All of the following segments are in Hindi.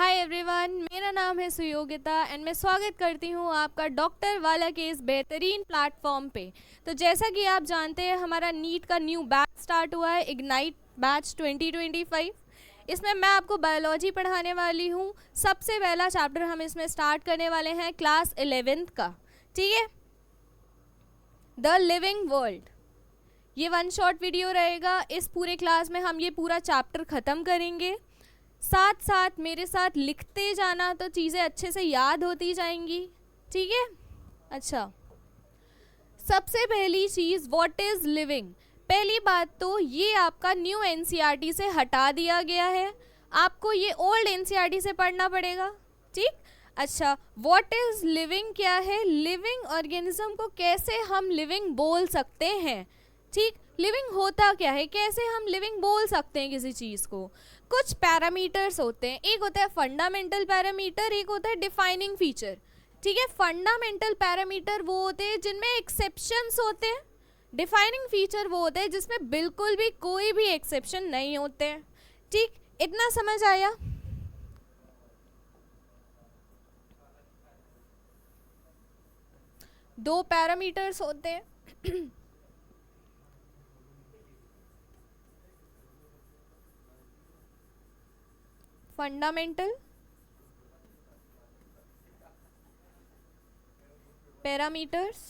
हाय एवरीवन, मेरा नाम है सुयोगिता एंड मैं स्वागत करती हूँ आपका डॉक्टर वाला के इस बेहतरीन प्लेटफॉर्म पे। तो जैसा कि आप जानते हैं, हमारा नीट का न्यू बैच स्टार्ट हुआ है, इग्नाइट बैच 2025। इसमें मैं आपको बायोलॉजी पढ़ाने वाली हूँ। सबसे पहला चैप्टर हम इसमें स्टार्ट करने वाले हैं क्लास 11th का, ठीक है, द लिविंग वर्ल्ड। ये वन शॉट वीडियो रहेगा। इस पूरे क्लास में हम ये पूरा चैप्टर ख़त्म करेंगे। साथ साथ मेरे साथ लिखते जाना तो चीज़ें अच्छे से याद होती जाएंगी, ठीक है। अच्छा, सबसे पहली चीज़, व्हाट इज़ लिविंग। पहली बात तो ये आपका न्यू एनसीईआरटी से हटा दिया गया है, आपको ये ओल्ड एनसीईआरटी से पढ़ना पड़ेगा, ठीक। अच्छा, व्हाट इज़ लिविंग क्या है, लिविंग ऑर्गेनिज्म को कैसे हम लिविंग बोल सकते हैं, ठीक। लिविंग होता क्या है, कैसे हम लिविंग बोल सकते हैं किसी चीज़ को। कुछ पैरामीटर्स होते हैं, एक होता है फंडामेंटल पैरामीटर, एक होता है डिफाइनिंग फीचर, ठीक है। फंडामेंटल पैरामीटर वो होते हैं जिनमें एक्सेप्शंस होते हैं, डिफाइनिंग फीचर वो होते हैं जिसमें बिल्कुल भी कोई भी एक्सेप्शन नहीं होते हैं, ठीक। इतना समझ आया। दो पैरामीटर्स होते हैं फंडामेंटल पैरामीटर्स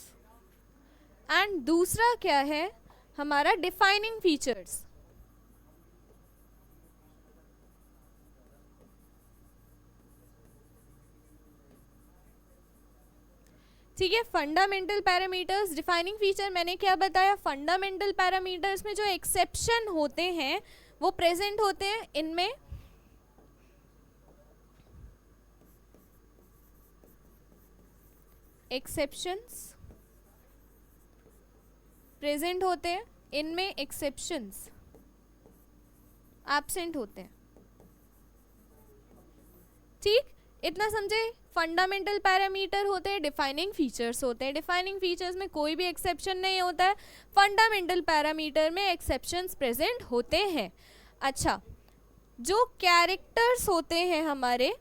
एंड दूसरा क्या है हमारा डिफाइनिंग फीचर्स, ठीक है। फंडामेंटल पैरामीटर्स, डिफाइनिंग फीचर, मैंने क्या बताया, फंडामेंटल पैरामीटर्स में जो एक्सेप्शन होते हैं वो प्रेजेंट होते हैं, इनमें एक्सेप्शंस प्रेजेंट होते हैं, इनमें एक्सेप्शंस एब्सेंट होते हैं, ठीक। इतना समझे। फंडामेंटल पैरामीटर होते हैं, डिफाइनिंग फीचर्स होते हैं। डिफाइनिंग फीचर्स में कोई भी एक्सेप्शन नहीं होता है, फंडामेंटल पैरामीटर में एक्सेप्शंस प्रेजेंट होते हैं। अच्छा, जो कैरेक्टर्स होते हैं हमारे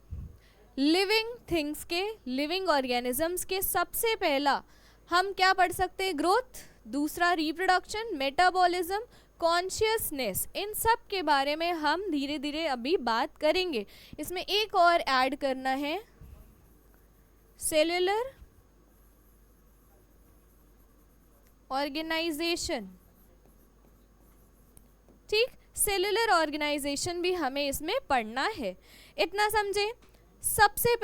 लिविंग थिंग्स के, लिविंग ऑर्गेनिजम्स के, सबसे पहला हम क्या पढ़ सकते हैं, ग्रोथ, दूसरा रिप्रोडक्शन, मेटाबॉलिज्म, कॉन्शियसनेस। इन सब के बारे में हम धीरे धीरे अभी बात करेंगे। इसमें एक और ऐड करना है, सेल्यूलर ऑर्गेनाइजेशन, ठीक। सेल्यूलर ऑर्गेनाइजेशन भी हमें इसमें पढ़ना है, इतना समझे। सबसे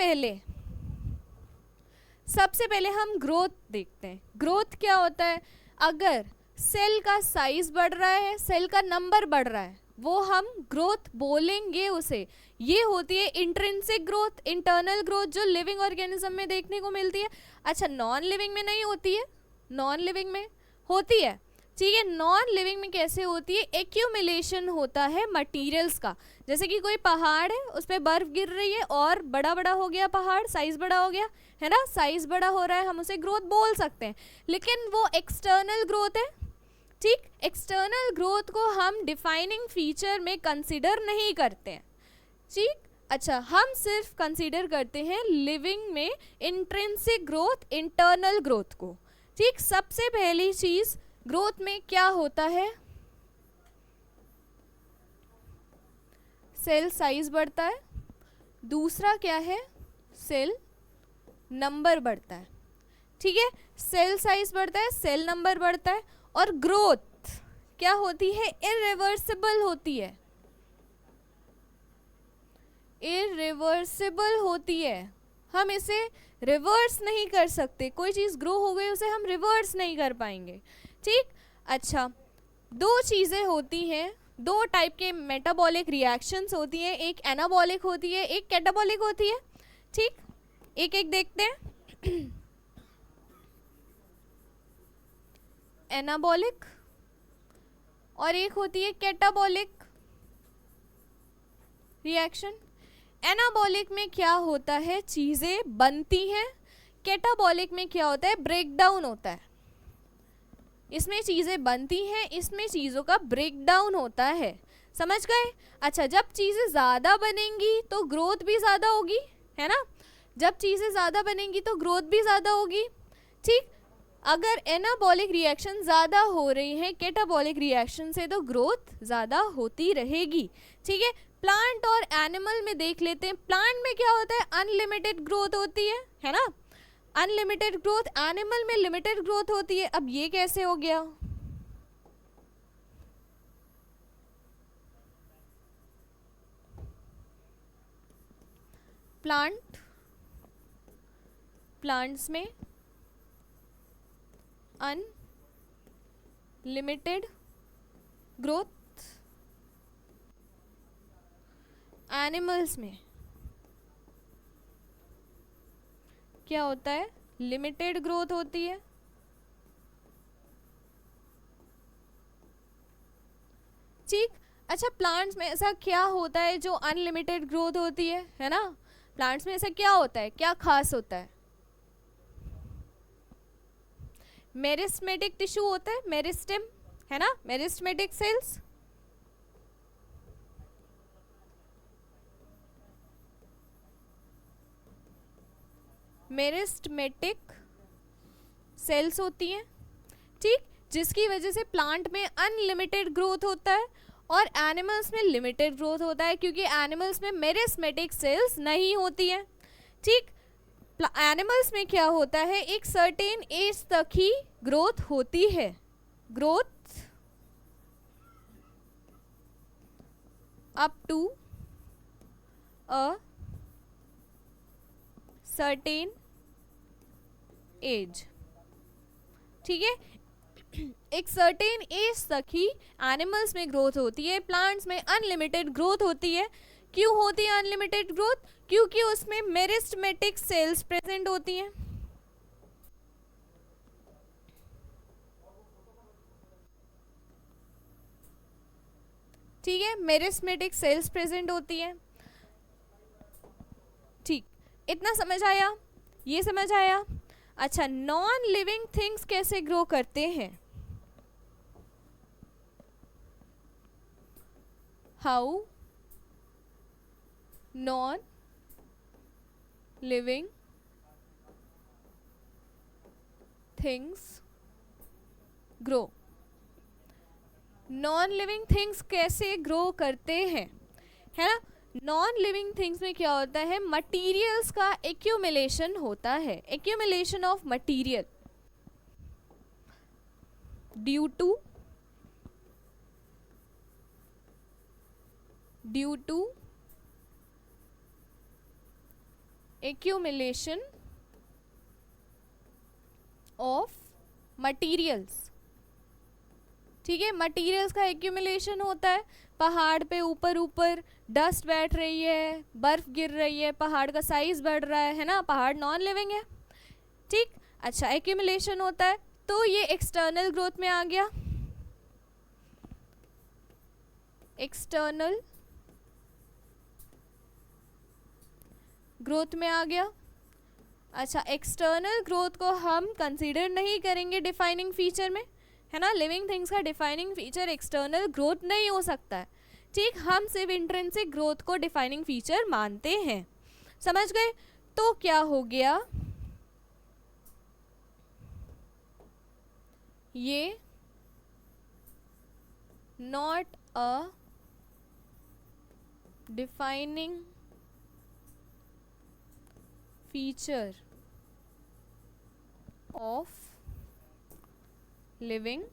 पहले हम ग्रोथ देखते हैं। ग्रोथ क्या होता है, अगर सेल का साइज बढ़ रहा है, सेल का नंबर बढ़ रहा है, वो हम ग्रोथ बोलेंगे उसे। ये होती है इंट्रिंसिक ग्रोथ, इंटरनल ग्रोथ, जो लिविंग ऑर्गेनिज्म में देखने को मिलती है। अच्छा, नॉन लिविंग में नहीं होती है, नॉन लिविंग में होती है, ठीक है। नॉन लिविंग में कैसे होती है, एक्यूमुलेशन होता है मटेरियल्स का। जैसे कि कोई पहाड़ है, उस पर बर्फ गिर रही है और बड़ा बड़ा हो गया पहाड़, साइज बड़ा हो गया है ना, साइज बड़ा हो रहा है, हम उसे ग्रोथ बोल सकते हैं, लेकिन वो एक्सटर्नल ग्रोथ है, ठीक। एक्सटर्नल ग्रोथ को हम डिफाइनिंग फीचर में कंसिडर नहीं करते हैं, ठीक। अच्छा, हम सिर्फ कंसिडर करते हैं लिविंग में इंट्रिंसिक ग्रोथ, इंटरनल ग्रोथ को, ठीक। सबसे पहली चीज, ग्रोथ में क्या होता है, सेल साइज बढ़ता है। दूसरा क्या है, सेल नंबर बढ़ता है, ठीक है। सेल साइज बढ़ता है, सेल नंबर बढ़ता है, और ग्रोथ क्या होती है, इरिवर्सिबल होती है, इरिवर्सिबल होती है। हम इसे रिवर्स नहीं कर सकते, कोई चीज़ ग्रो हो गई उसे हम रिवर्स नहीं कर पाएंगे, ठीक। अच्छा, दो चीज़ें होती हैं, दो टाइप के मेटाबॉलिक रिएक्शंस होती हैं, एक एनाबॉलिक होती है, एक कैटाबॉलिक होती है, ठीक। एक एक देखते हैं। एनाबॉलिक और एक होती है कैटाबॉलिक रिएक्शन। एनाबॉलिक में क्या होता है, चीज़ें बनती हैं। कैटाबॉलिक में क्या होता है, ब्रेकडाउन होता है। इसमें चीज़ें बनती हैं, इसमें चीज़ों का ब्रेकडाउन होता है। समझ गए? अच्छा, जब चीज़ें ज़्यादा बनेंगी तो ग्रोथ भी ज़्यादा होगी, है ना? जब चीज़ें ज़्यादा बनेंगी तो ग्रोथ भी ज़्यादा होगी। ठीक, अगर एनाबॉलिक रिएक्शन ज़्यादा हो रही है कैटाबॉलिक रिएक्शन से तो ग्रोथ ज़्यादा होती रहेगी। ठीक है, प्लांट और एनिमल में देख लेते हैं। प्लांट में क्या होता है, अनलिमिटेड ग्रोथ होती है ना? अनलिमिटेड ग्रोथ, एनिमल में लिमिटेड ग्रोथ होती है। अब ये कैसे हो गया? प्लांट्स में अनलिमिटेड ग्रोथ, एनिमल्स में क्या होता है, लिमिटेड ग्रोथ होती है। ठीक, अच्छा, प्लांट्स में ऐसा क्या होता है जो अनलिमिटेड ग्रोथ होती है ना? प्लांट्स में ऐसा क्या होता है, क्या खास होता है? मेरिस्टेमेटिक टिश्यू होता है, मेरिस्टेम, है ना? Meristematic cells. मेरिस्टेमेटिक सेल्स होती हैं, ठीक, जिसकी वजह से प्लांट में अनलिमिटेड ग्रोथ होता है और एनिमल्स में लिमिटेड ग्रोथ होता है, क्योंकि एनिमल्स में मेरिस्टेमेटिक सेल्स नहीं होती हैं। ठीक, एनिमल्स में क्या होता है, एक सर्टेन एज तक ही ग्रोथ होती है। Growth up to a certain age. ठीक है, एक सर्टेन एज तक ही एनिमल्स में ग्रोथ होती है, प्लांट्स में अनलिमिटेड ग्रोथ होती है। क्यों होती है अनलिमिटेड ग्रोथ? क्योंकि उसमें मेरिस्टेमेटिक सेल्स प्रेजेंट होती हैं। ठीक है, मेरिस्टेमेटिक सेल्स प्रेजेंट होती हैं। ठीक, इतना समझ आया? ये समझ आया? अच्छा, नॉन लिविंग थिंग्स कैसे ग्रो करते हैं? How non living things grow. Non living things कैसे ग्रो करते हैं, है ना? नॉन लिविंग थिंग्स में क्या होता है, मटीरियल्स का एक्यूमुलेशन होता है, accumulation of material due to accumulation of materials. ठीक है, मटीरियल्स का एक्यूमुलेशन होता है। पहाड़ पे ऊपर ऊपर डस्ट बैठ रही है, बर्फ गिर रही है, पहाड़ का साइज बढ़ रहा है ना? पहाड़ नॉन लिविंग है। ठीक, अच्छा, एक्यूमुलेशन होता है, तो ये एक्सटर्नल ग्रोथ में आ गया। एक्सटर्नल ग्रोथ में आ गया। अच्छा, एक्सटर्नल ग्रोथ को हम कंसीडर नहीं करेंगे डिफाइनिंग फीचर में, है ना? लिविंग थिंग्स का डिफाइनिंग फीचर एक्सटर्नल ग्रोथ नहीं हो सकता है। ठीक, हम सिर्फ इंट्रिंसिक ग्रोथ को डिफाइनिंग फीचर मानते हैं। समझ गए? तो क्या हो गया, ये not a defining feature of living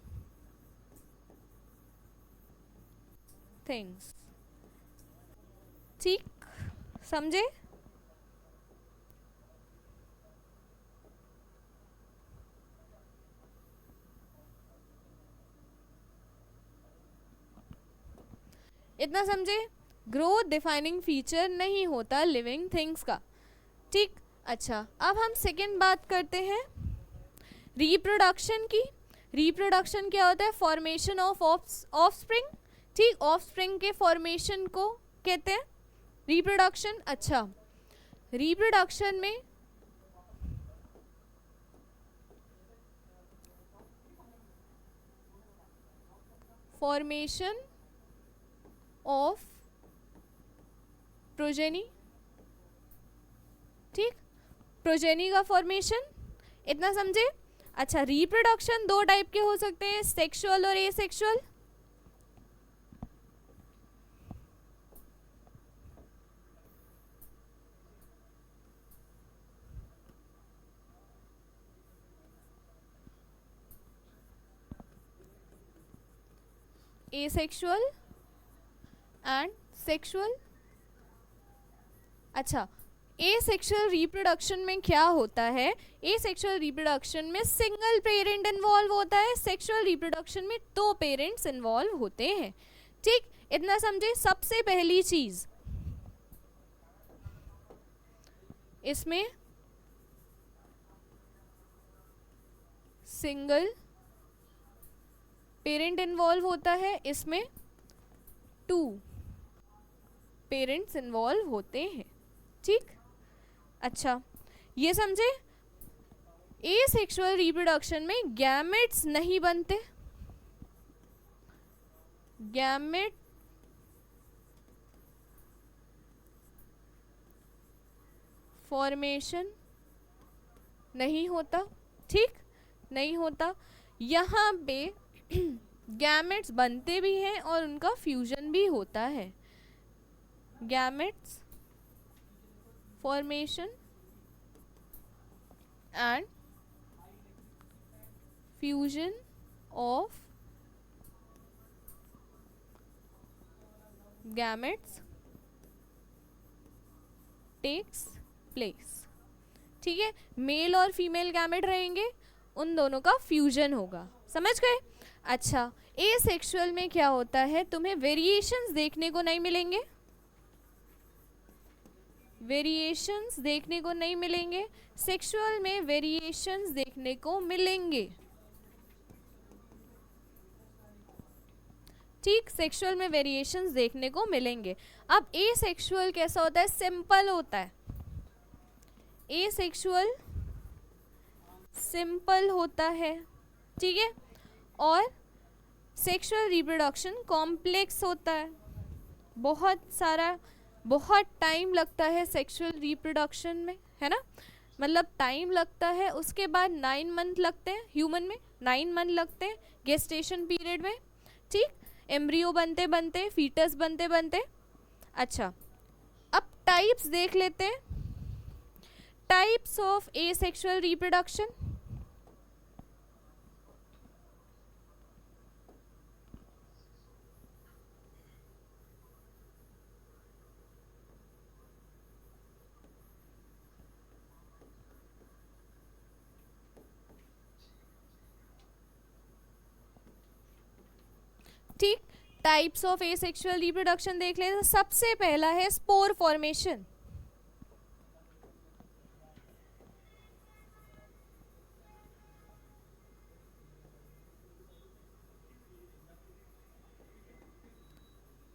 things. ठीक, समझे? इतना समझे? ग्रोथ डिफाइनिंग फीचर नहीं होता लिविंग थिंग्स का। ठीक, अच्छा, अब हम सेकेंड बात करते हैं रिप्रोडक्शन की। रिप्रोडक्शन क्या होता है, फॉर्मेशन ऑफ ऑफस्प्रिंग। ठीक, ऑफस्प्रिंग के फॉर्मेशन को कहते हैं रिप्रोडक्शन। अच्छा, रिप्रोडक्शन में फॉर्मेशन ऑफ प्रोजेनी, ठीक, प्रोजेनी का फॉर्मेशन, इतना समझे। अच्छा, रिप्रोडक्शन दो टाइप के हो सकते हैं, सेक्सुअल और एसेक्सुअल। Asexual and sexual. अच्छा, एसेक्सुअल रिप्रोडक्शन में क्या होता है, एसेक्सुअल रिप्रोडक्शन में सिंगल पेरेंट इन्वॉल्व होता है, सेक्सुअल रिप्रोडक्शन में दो पेरेंट्स इन्वॉल्व होते हैं, ठीक, इतना समझे। सबसे पहली चीज, इसमें सिंगल पेरेंट इन्वॉल्व होता है, इसमें टू पेरेंट्स इन्वॉल्व होते हैं, ठीक। अच्छा, ये समझे। एसेक्सुअल रिप्रोडक्शन में गैमेट्स नहीं बनते, गैमेट फॉर्मेशन नहीं होता, ठीक, नहीं होता। यहाँ पे गैमेट्स बनते भी हैं और उनका फ्यूजन भी होता है, gametes formation and fusion of gametes takes place, ठीक है। मेल और फीमेल गैमेट रहेंगे, उन दोनों का फ्यूजन होगा, समझ गए। अच्छा, एसेक्सुअल में क्या होता है, तुम्हें वेरिएशंस देखने को नहीं मिलेंगे, वेरिएशंस देखने को नहीं मिलेंगे, सेक्सुअल में वेरिएशंस देखने को मिलेंगे, ठीक, सेक्सुअल में वेरिएशंस देखने को मिलेंगे। अब एसेक्सुअल कैसा होता है, सिंपल होता है, एसेक्सुअल सिंपल होता है, ठीक है, और सेक्सुअल रिप्रोडक्शन कॉम्प्लेक्स होता है, बहुत टाइम लगता है सेक्सुअल रिप्रोडक्शन में, है ना, मतलब टाइम लगता है। उसके बाद 9 मंथ लगते हैं, ह्यूमन में 9 मंथ लगते हैं गेस्टेशन पीरियड में, ठीक, एम्ब्रियो बनते बनते, फीटस बनते बनते। अच्छा, अब टाइप्स देख लेते हैं, टाइप्स ऑफ एसेक्सुअल रिप्रोडक्शन। ठीक, टाइप्स ऑफ एसेक्सुअल रिप्रोडक्शन देख लेते हैं। सबसे पहला है स्पोर फॉर्मेशन,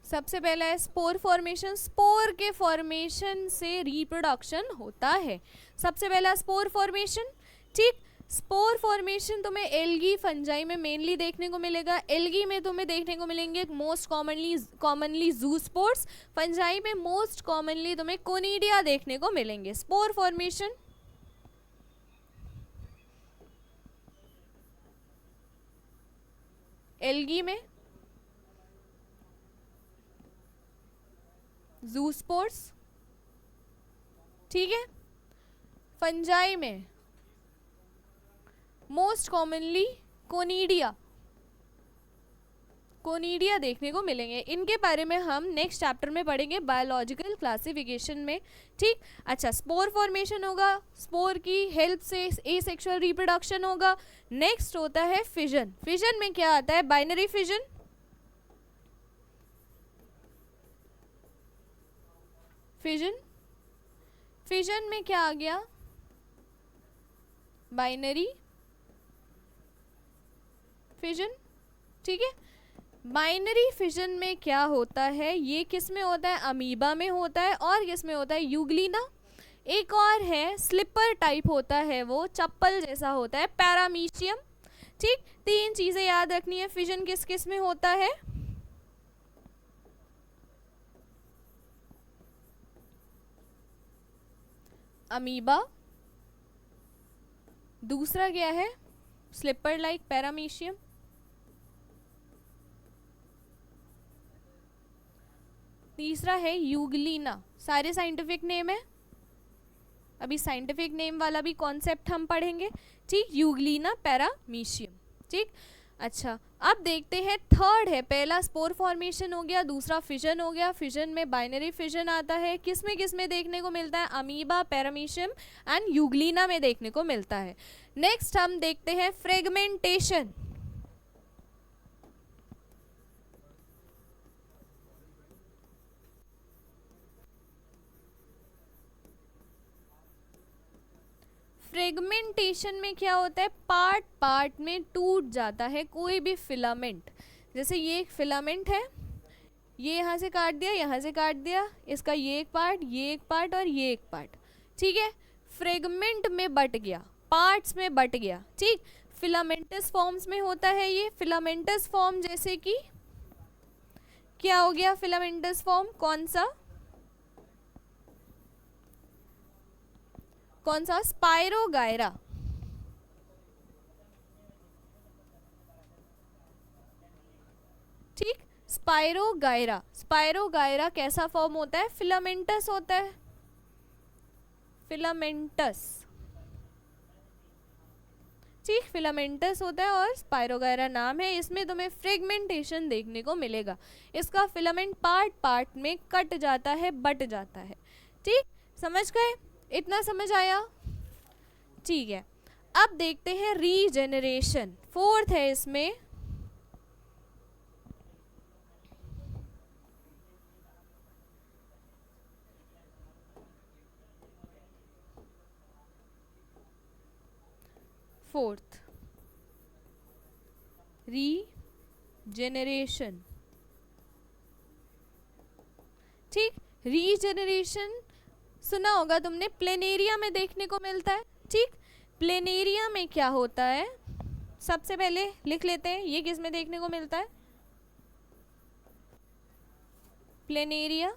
सबसे पहला है स्पोर फॉर्मेशन। स्पोर के फॉर्मेशन से रिप्रोडक्शन होता है, सबसे पहला स्पोर फॉर्मेशन, ठीक। स्पोर फॉर्मेशन तुम्हें एल्गी फंजाई में मेनली देखने को मिलेगा, एल्गी में तुम्हें देखने को मिलेंगे मोस्ट कॉमनली जूस्पोर्स, फंजाई में मोस्ट कॉमनली तुम्हें कोनिडिया देखने को मिलेंगे। स्पोर फॉर्मेशन एल्गी में जूस्पोर्स, ठीक है, फंजाई में मोस्ट कॉमनली कोनिडिया देखने को मिलेंगे। इनके बारे में हम नेक्स्ट चैप्टर में पढ़ेंगे बायोलॉजिकल क्लासिफिकेशन में, ठीक। अच्छा, स्पोर फॉर्मेशन होगा, स्पोर की हेल्प से एसेक्सुअल रिप्रोडक्शन होगा। नेक्स्ट होता है फिजन। फिजन में क्या आता है, बाइनरी फिजन, फिजन में क्या आ गया, बाइनरी फिजन, ठीक है। बाइनरी फिजन में क्या होता है, ये किस में होता है, अमीबा में होता है, और किस में होता है, यूग्लिना। एक और है स्लिपर टाइप होता है, वो चप्पल जैसा होता है, पैरामीशियम, ठीक। 3 चीजें याद रखनी है, फिजन किस किस में होता है, अमीबा, दूसरा क्या है स्लिपर लाइक पैरामीशियम, तीसरा है यूग्लिना। सारे साइंटिफिक नेम है, अभी साइंटिफिक नेम वाला भी कॉन्सेप्ट हम पढ़ेंगे, ठीक। यूग्लिना पैरामीशियम, ठीक। अच्छा, अब देखते हैं थर्ड है, पहला स्पोर फॉर्मेशन हो गया, दूसरा फिजन हो गया। फिजन में बाइनरी फिजन आता है, किस में देखने को मिलता है, अमीबा, पैरामीशियम एंड यूग्लिना में देखने को मिलता है। नेक्स्ट हम देखते हैं फ्रेगमेंटेशन। फ्रेगमेंटेशन में क्या होता है, पार्ट पार्ट में टूट जाता है कोई भी फिलामेंट। जैसे ये एक फिलामेंट है, ये यहाँ से काट दिया, यहाँ से काट दिया, इसका ये एक पार्ट, ये एक पार्ट और ये एक पार्ट, ठीक है। फ्रेगमेंट में बट गया, पार्ट्स में बट गया, ठीक। फिलामेंटस फॉर्म्स में होता है ये। फिलामेंटस फॉर्म जैसे कि क्या हो गया, फिलामेंटस फॉर्म कौन सा, कौन सा, स्पाइरोगायरा, ठीक। स्पाइरोगायरा, स्पाइरोगायरा कैसा फॉर्म होता है, फिलामेंटस होता है, फिलामेंटस, ठीक। फिलामेंटस होता है और स्पाइरोगायरा नाम है। इसमें तुम्हें फ्रेगमेंटेशन देखने को मिलेगा, इसका फिलामेंट पार्ट पार्ट में कट जाता है, बट जाता है, ठीक। समझ गए, इतना समझ आया, ठीक है। अब देखते हैं रीजेनरेशन, फोर्थ है इसमें। फोर्थ, रीजेनरेशन, ठीक। रीजेनरेशन सुना होगा तुमने, प्लेनेरिया में देखने को मिलता है, ठीक। प्लेनेरिया में क्या होता है, सबसे पहले लिख लेते हैं, ये किस में देखने को मिलता है, प्लेनेरिया,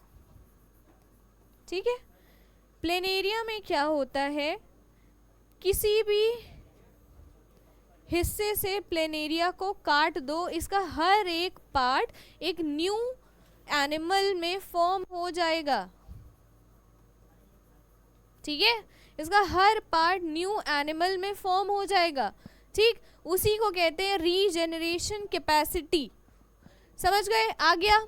ठीक है। प्लेनेरिया में क्या होता है, किसी भी हिस्से से प्लेनेरिया को काट दो, इसका हर एक पार्ट एक न्यू एनिमल में फॉर्म हो जाएगा, ठीक है। इसका हर पार्ट न्यू एनिमल में फॉर्म हो जाएगा, ठीक। उसी को कहते हैं रीजेनरेशन कैपेसिटी। समझ गए, आ गया।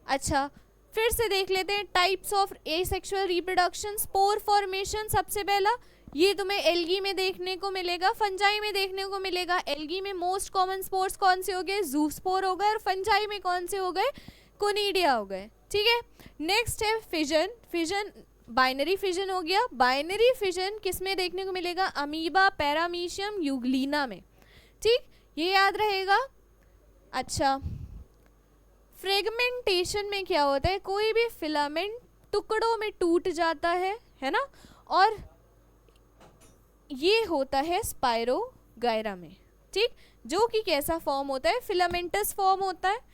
अच्छा, फिर से देख लेते हैं types of asexual reproduction. Spore formation सबसे पहला, ये तुम्हें एल्गी में देखने को मिलेगा, फंजाई में देखने को मिलेगा। एल्गी में मोस्ट कॉमन स्पोर्स कौन से हो गए, जूस्पोर हो गए, और फंजाई में कौन से हो गए, कोनिडिया हो गए, ठीक है। नेक्स्ट है फिजन। फिजन बाइनरी फिजन हो गया। बाइनरी फिजन किस में देखने को मिलेगा, अमीबा, पैरामीशियम, यूग्लिना में, ठीक, ये याद रहेगा। अच्छा, फ्रेगमेंटेशन में क्या होता है, कोई भी फिलामेंट टुकड़ों में टूट जाता है ना, और ये होता है स्पाइरोगायरा में, ठीक, जो कि कैसा फॉर्म होता है, फिलामेंटस फॉर्म होता है।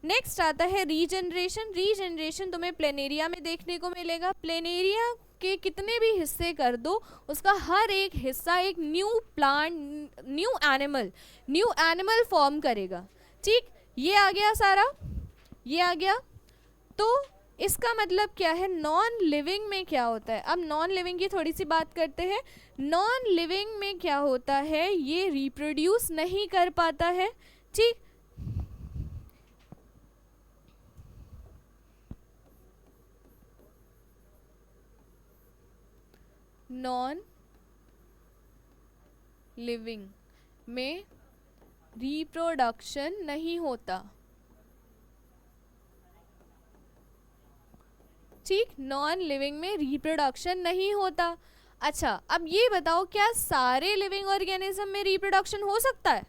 नेक्स्ट आता है रीजनरेशन। रीजनरेशन तुम्हें प्लेनेरिया में देखने को मिलेगा। प्लेनेरिया के कितने भी हिस्से कर दो, उसका हर एक हिस्सा एक new plant, new animal form करेगा, ठीक। ये आ गया सारा, ये आ गया। तो इसका मतलब क्या है, नॉन लिविंग में क्या होता है। अब नॉन लिविंग की थोड़ी सी बात करते हैं। नॉन लिविंग में क्या होता है, ये रिप्रोड्यूस नहीं कर पाता है, ठीक। नॉन लिविंग में रिप्रोडक्शन नहीं होता, ठीक। नॉन लिविंग में रिप्रोडक्शन नहीं होता। अच्छा, अब ये बताओ, क्या सारे लिविंग ऑर्गेनिज्म में रिप्रोडक्शन हो सकता है,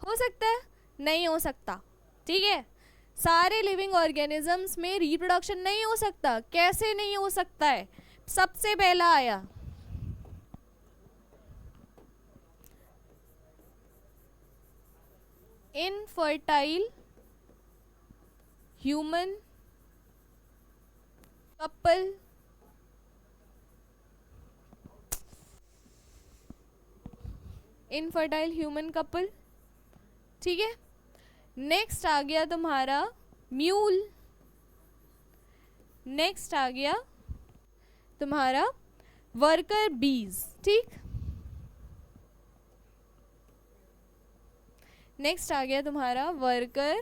हो सकता है, नहीं हो सकता, ठीक है। सारे लिविंग ऑर्गेनिजम्स में रिप्रोडक्शन नहीं हो सकता। कैसे नहीं हो सकता है, सबसे पहला आया infertile human couple infertile human couple, ठीक है। नेक्स्ट आ गया तुम्हारा म्यूल, नेक्स्ट आ गया तुम्हारा वर्कर बीज, ठीक। नेक्स्ट आ गया तुम्हारा वर्कर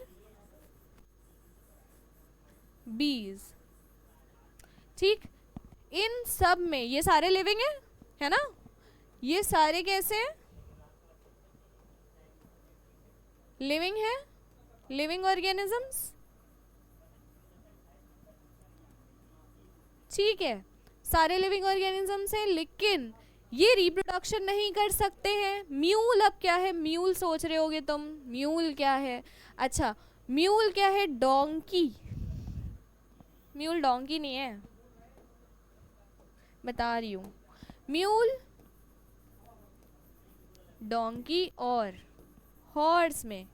बीज, ठीक। इन सब में ये सारे लिविंग है ना, ये सारे कैसे हैं, लिविंग है, लिविंग ऑर्गेनिजम्स, ठीक है, सारे लिविंग ऑर्गेनिजम्स हैं, लेकिन ये रिप्रोडक्शन नहीं कर सकते हैं। म्यूल अब क्या है, म्यूल सोच रहे होगे तुम, म्यूल क्या है। अच्छा, म्यूल क्या है, डोंकी। म्यूल डोंकी नहीं है, बता रही हूँ। म्यूल डोंकी और हॉर्स में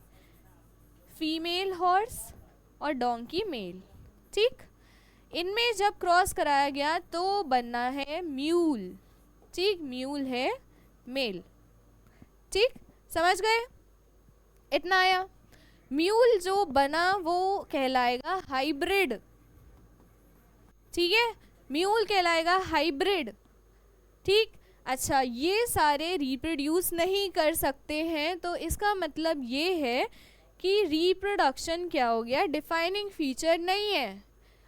फीमेल हॉर्स और डोंकी मेल, ठीक। इनमें जब क्रॉस कराया गया तो बनना है म्यूल, ठीक। म्यूल है मेल, ठीक, समझ गए, इतना आया। म्यूल जो बना वो कहलाएगा हाइब्रिड, ठीक है, म्यूल कहलाएगा हाइब्रिड, ठीक। अच्छा, ये सारे रिप्रोड्यूस नहीं कर सकते हैं, तो इसका मतलब ये है कि रिप्रोडक्शन क्या हो गया, डिफाइनिंग फीचर नहीं है।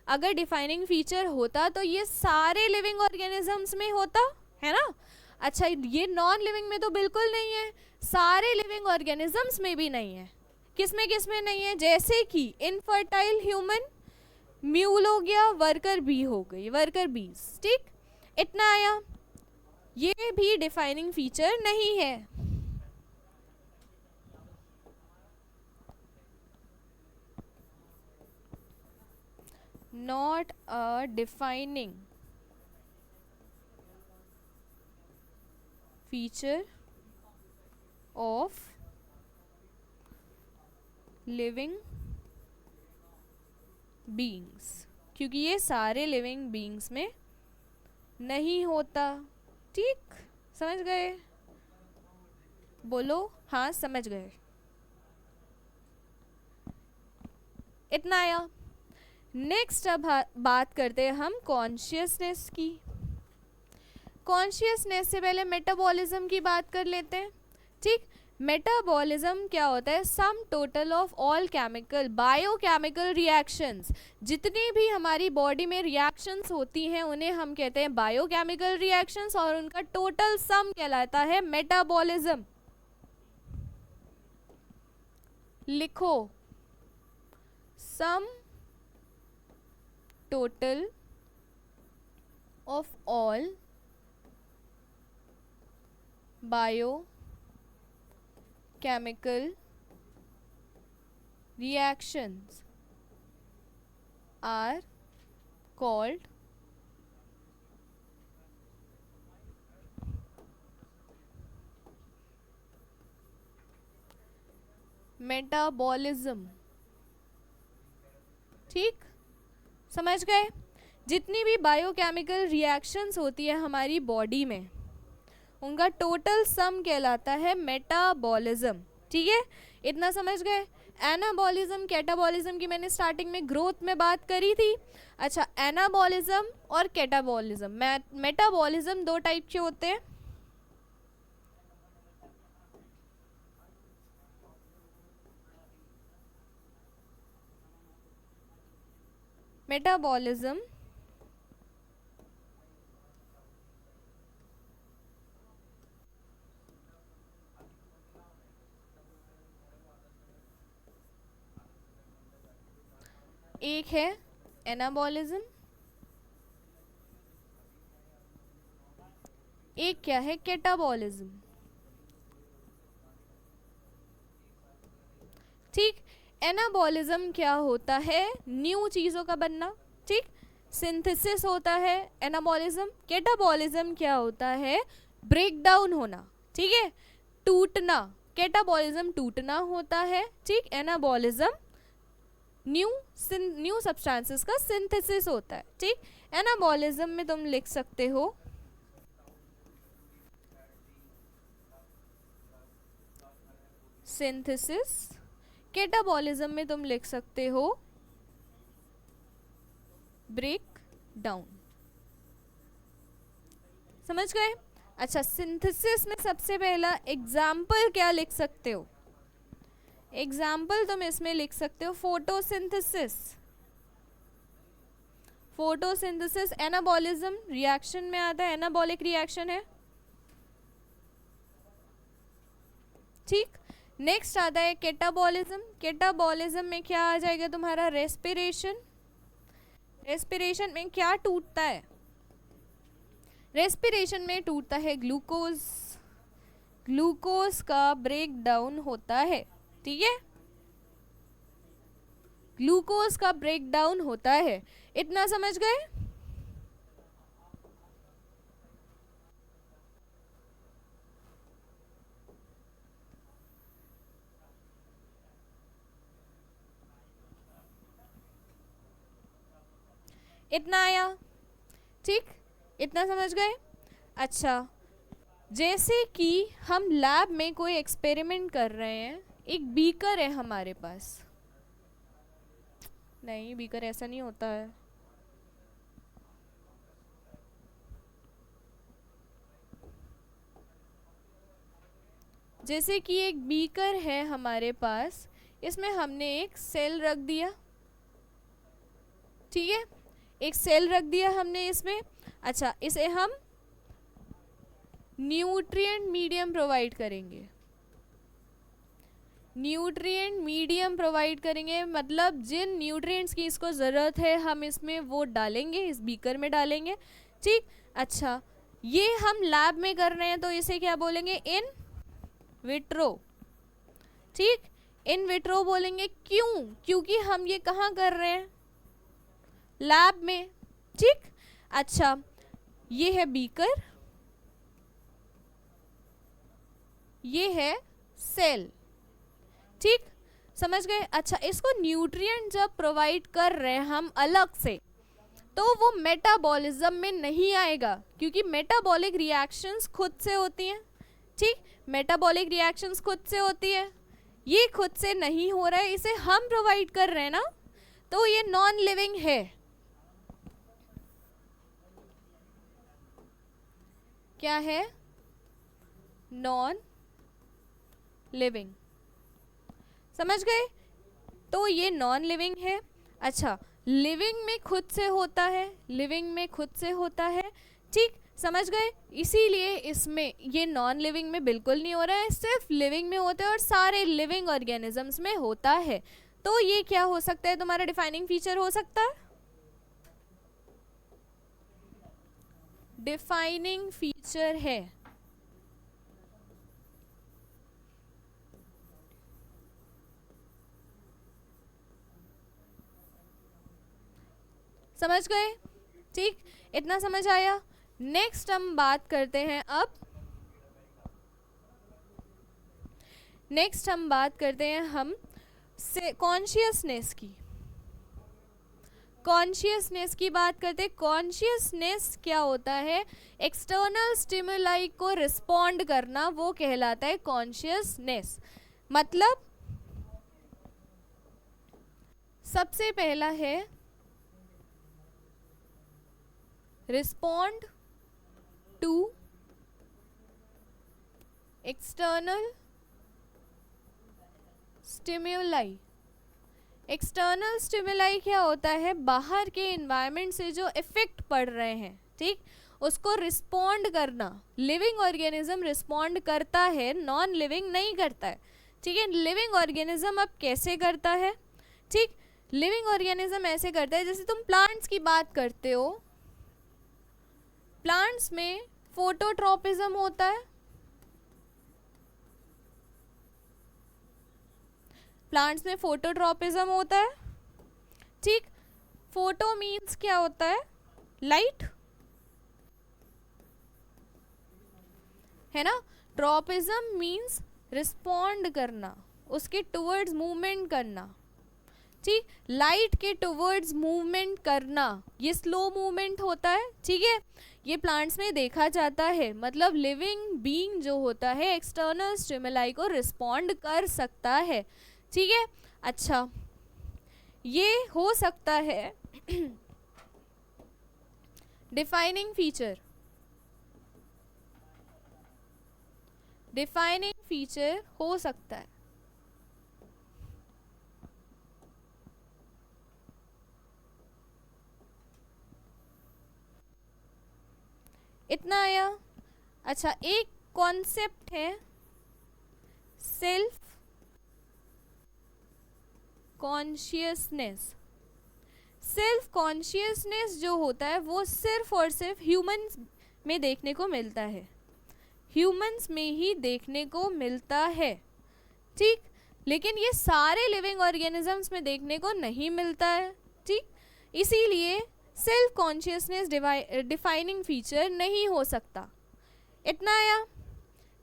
अगर डिफाइनिंग फीचर होता तो ये सारे लिविंग ऑर्गेनिजम्स में होता है ना। अच्छा, ये नॉन लिविंग में तो बिल्कुल नहीं है, सारे लिविंग ऑर्गेनिजम्स में भी नहीं है। किस में नहीं है, जैसे कि इनफर्टाइल ह्यूमन, म्यूल हो गया, वर्कर बी हो गई, वर्कर बीज, ठीक। इतना आया, ये भी डिफाइनिंग फीचर नहीं है। Not a defining feature of living beings, क्योंकि ये सारे लिविंग बीइंग्स में नहीं होता, ठीक। समझ गए, बोलो हाँ समझ गए, इतना आया। नेक्स्ट अब बात करते हैं हम कॉन्शियसनेस की। कॉन्शियसनेस से पहले मेटाबॉलिज्म की बात कर लेते हैं, ठीक। मेटाबॉलिज्म क्या होता है, sum total of all chemical biochemical reactions, जितनी भी हमारी बॉडी में रिएक्शंस होती हैं उन्हें हम कहते हैं बायोकेमिकल रिएक्शंस, और उनका टोटल सम कहलाता है मेटाबॉलिज्म। लिखो, sum total of all biochemical reactions are called metabolism, ठीक। समझ गए, जितनी भी बायोकेमिकल रिएक्शंस होती है हमारी बॉडी में उनका टोटल सम कहलाता है मेटाबॉलिज्म, ठीक है, इतना समझ गए। एनाबॉलिज्म कैटाबॉलिज्म की मैंने स्टार्टिंग में ग्रोथ में बात करी थी। अच्छा, एनाबॉलिज्म और कैटाबॉलिज्म, मेटाबॉलिज्म दो टाइप के होते हैं। मेटाबॉलिज्म एक है एनाबॉलिज्म, एक क्या है कैटाबॉलिज्म, ठीक। एनाबॉलिज्म क्या होता है, न्यू चीज़ों का बनना, ठीक, सिंथेसिस होता है एनाबॉलिज्म। कैटाबॉलिज्म क्या होता है, ब्रेक डाउन होना, ठीक है, टूटना। कैटाबॉलिज्म टूटना होता है, ठीक। एनाबॉलिज्म न्यू सब्सटेंसेस का सिंथेसिस होता है, ठीक। एनाबॉलिज्म में तुम लिख सकते हो सिंथेसिस, कैटाबॉलिज्म में तुम लिख सकते हो ब्रेक डाउन। समझ गए? अच्छा, सिंथेसिस में सबसे पहला एग्जाम्पल क्या लिख सकते हो? एग्जाम्पल तुम इसमें लिख सकते हो फोटोसिंथेसिस। फोटोसिंथेसिस एनाबॉलिज्म रिएक्शन में आता है, एनाबॉलिक रिएक्शन है। ठीक, नेक्स्ट आता है कैटाबॉलिज्म। कैटाबॉलिज्म में क्या आ जाएगा तुम्हारा? रेस्पिरेशन। रेस्पिरेशन में क्या टूटता है? रेस्पिरेशन में टूटता है ग्लूकोज। ग्लूकोज का ब्रेक डाउन होता है। ठीक है, ग्लूकोज का ब्रेक डाउन होता है। इतना समझ गए? इतना आया? ठीक, इतना समझ गए? अच्छा, जैसे कि हम लैब में कोई एक्सपेरिमेंट कर रहे हैं, एक बीकर है हमारे पास। नहीं, बीकर ऐसा नहीं होता है। जैसे कि एक बीकर है हमारे पास, इसमें हमने एक सेल रख दिया। ठीक है, एक सेल रख दिया हमने इसमें। अच्छा, इसे हम न्यूट्रिएंट मीडियम प्रोवाइड करेंगे। न्यूट्रिएंट मीडियम प्रोवाइड करेंगे, मतलब जिन न्यूट्रिएंट्स की इसको ज़रूरत है हम इसमें वो डालेंगे, इस बीकर में डालेंगे। ठीक, अच्छा, ये हम लैब में कर रहे हैं तो इसे क्या बोलेंगे? In vitro. ठीक, इन विट्रो बोलेंगे। क्यों? क्योंकि हम ये कहाँ कर रहे हैं? लैब में। ठीक, अच्छा, ये है बीकर, ये है सेल। ठीक, समझ गए? अच्छा, इसको न्यूट्रिएंट जब प्रोवाइड कर रहे हैं हम अलग से, तो वो मेटाबॉलिज्म में नहीं आएगा, क्योंकि मेटाबॉलिक रिएक्शंस खुद से होती हैं। ठीक, मेटाबॉलिक रिएक्शंस खुद से होती है, ये खुद से नहीं हो रहा है, इसे हम प्रोवाइड कर रहे हैं ना, तो ये नॉन लिविंग है। क्या है? Non living. समझ गए? तो ये नॉन लिविंग है। अच्छा, लिविंग में खुद से होता है, लिविंग में खुद से होता है। ठीक, समझ गए? इसीलिए इसमें ये नॉन लिविंग में बिल्कुल नहीं हो रहा है, सिर्फ लिविंग में होता है और सारे लिविंग ऑर्गेनिजम्स में होता है। तो ये क्या हो सकता है? तुम्हारा डिफाइनिंग फीचर हो सकता है। डिफाइनिंग फीचर है। समझ गए? ठीक, इतना समझ आया? नेक्स्ट हम बात करते हैं अब, नेक्स्ट हम बात करते हैं हम से कॉन्शियसनेस की। कॉन्शियसनेस की बात करते हैं। कॉन्शियसनेस क्या होता है? एक्सटर्नल स्टिमुलाई को रिस्पॉन्ड करना, वो कहलाता है कॉन्शियसनेस। मतलब सबसे पहला है respond to external stimuli. External stimuli क्या होता है? बाहर के एनवायरनमेंट से जो इफेक्ट पड़ रहे हैं, ठीक, उसको रिस्पॉन्ड करना। लिविंग ऑर्गेनिज्म रिस्पॉन्ड करता है, नॉन लिविंग नहीं करता है। ठीक है, लिविंग ऑर्गेनिज्म अब कैसे करता है? ठीक, लिविंग ऑर्गेनिज्म ऐसे करता है, जैसे तुम प्लांट्स की बात करते हो, प्लांट्स में फोटोट्रोपिज्म होता है। प्लांट्स में फोटोट्रोपिज्म होता है। ठीक, फोटो मीन्स क्या होता है? लाइट, है ना। ट्रोपिज्म मीन्स रिस्पॉन्ड करना, उसके टुवर्ड्स मूवमेंट करना। ठीक, लाइट के टुवर्ड्स मूवमेंट करना, ये स्लो मूवमेंट होता है, ठीक है, ये प्लांट्स में देखा जाता है। मतलब लिविंग बीइंग जो होता है एक्सटर्नल स्टिमुलाई को रिस्पॉन्ड कर सकता है, ठीक है। अच्छा, ये हो सकता है डिफाइनिंग फीचर, डिफाइनिंग फीचर हो सकता है। इतना आया। अच्छा, एक कॉन्सेप्ट है सेल्फ कॉन्शियसनेस। सेल्फ कॉन्शियसनेस जो होता है वो सिर्फ और सिर्फ ह्यूमंस में देखने को मिलता है, ह्यूमंस में ही देखने को मिलता है, ठीक। लेकिन ये सारे लिविंग ऑर्गेनिजम्स में देखने को नहीं मिलता है, ठीक। इसीलिए सेल्फ कॉन्शियसनेस डिफाइनिंग फीचर नहीं हो सकता। इतना आया,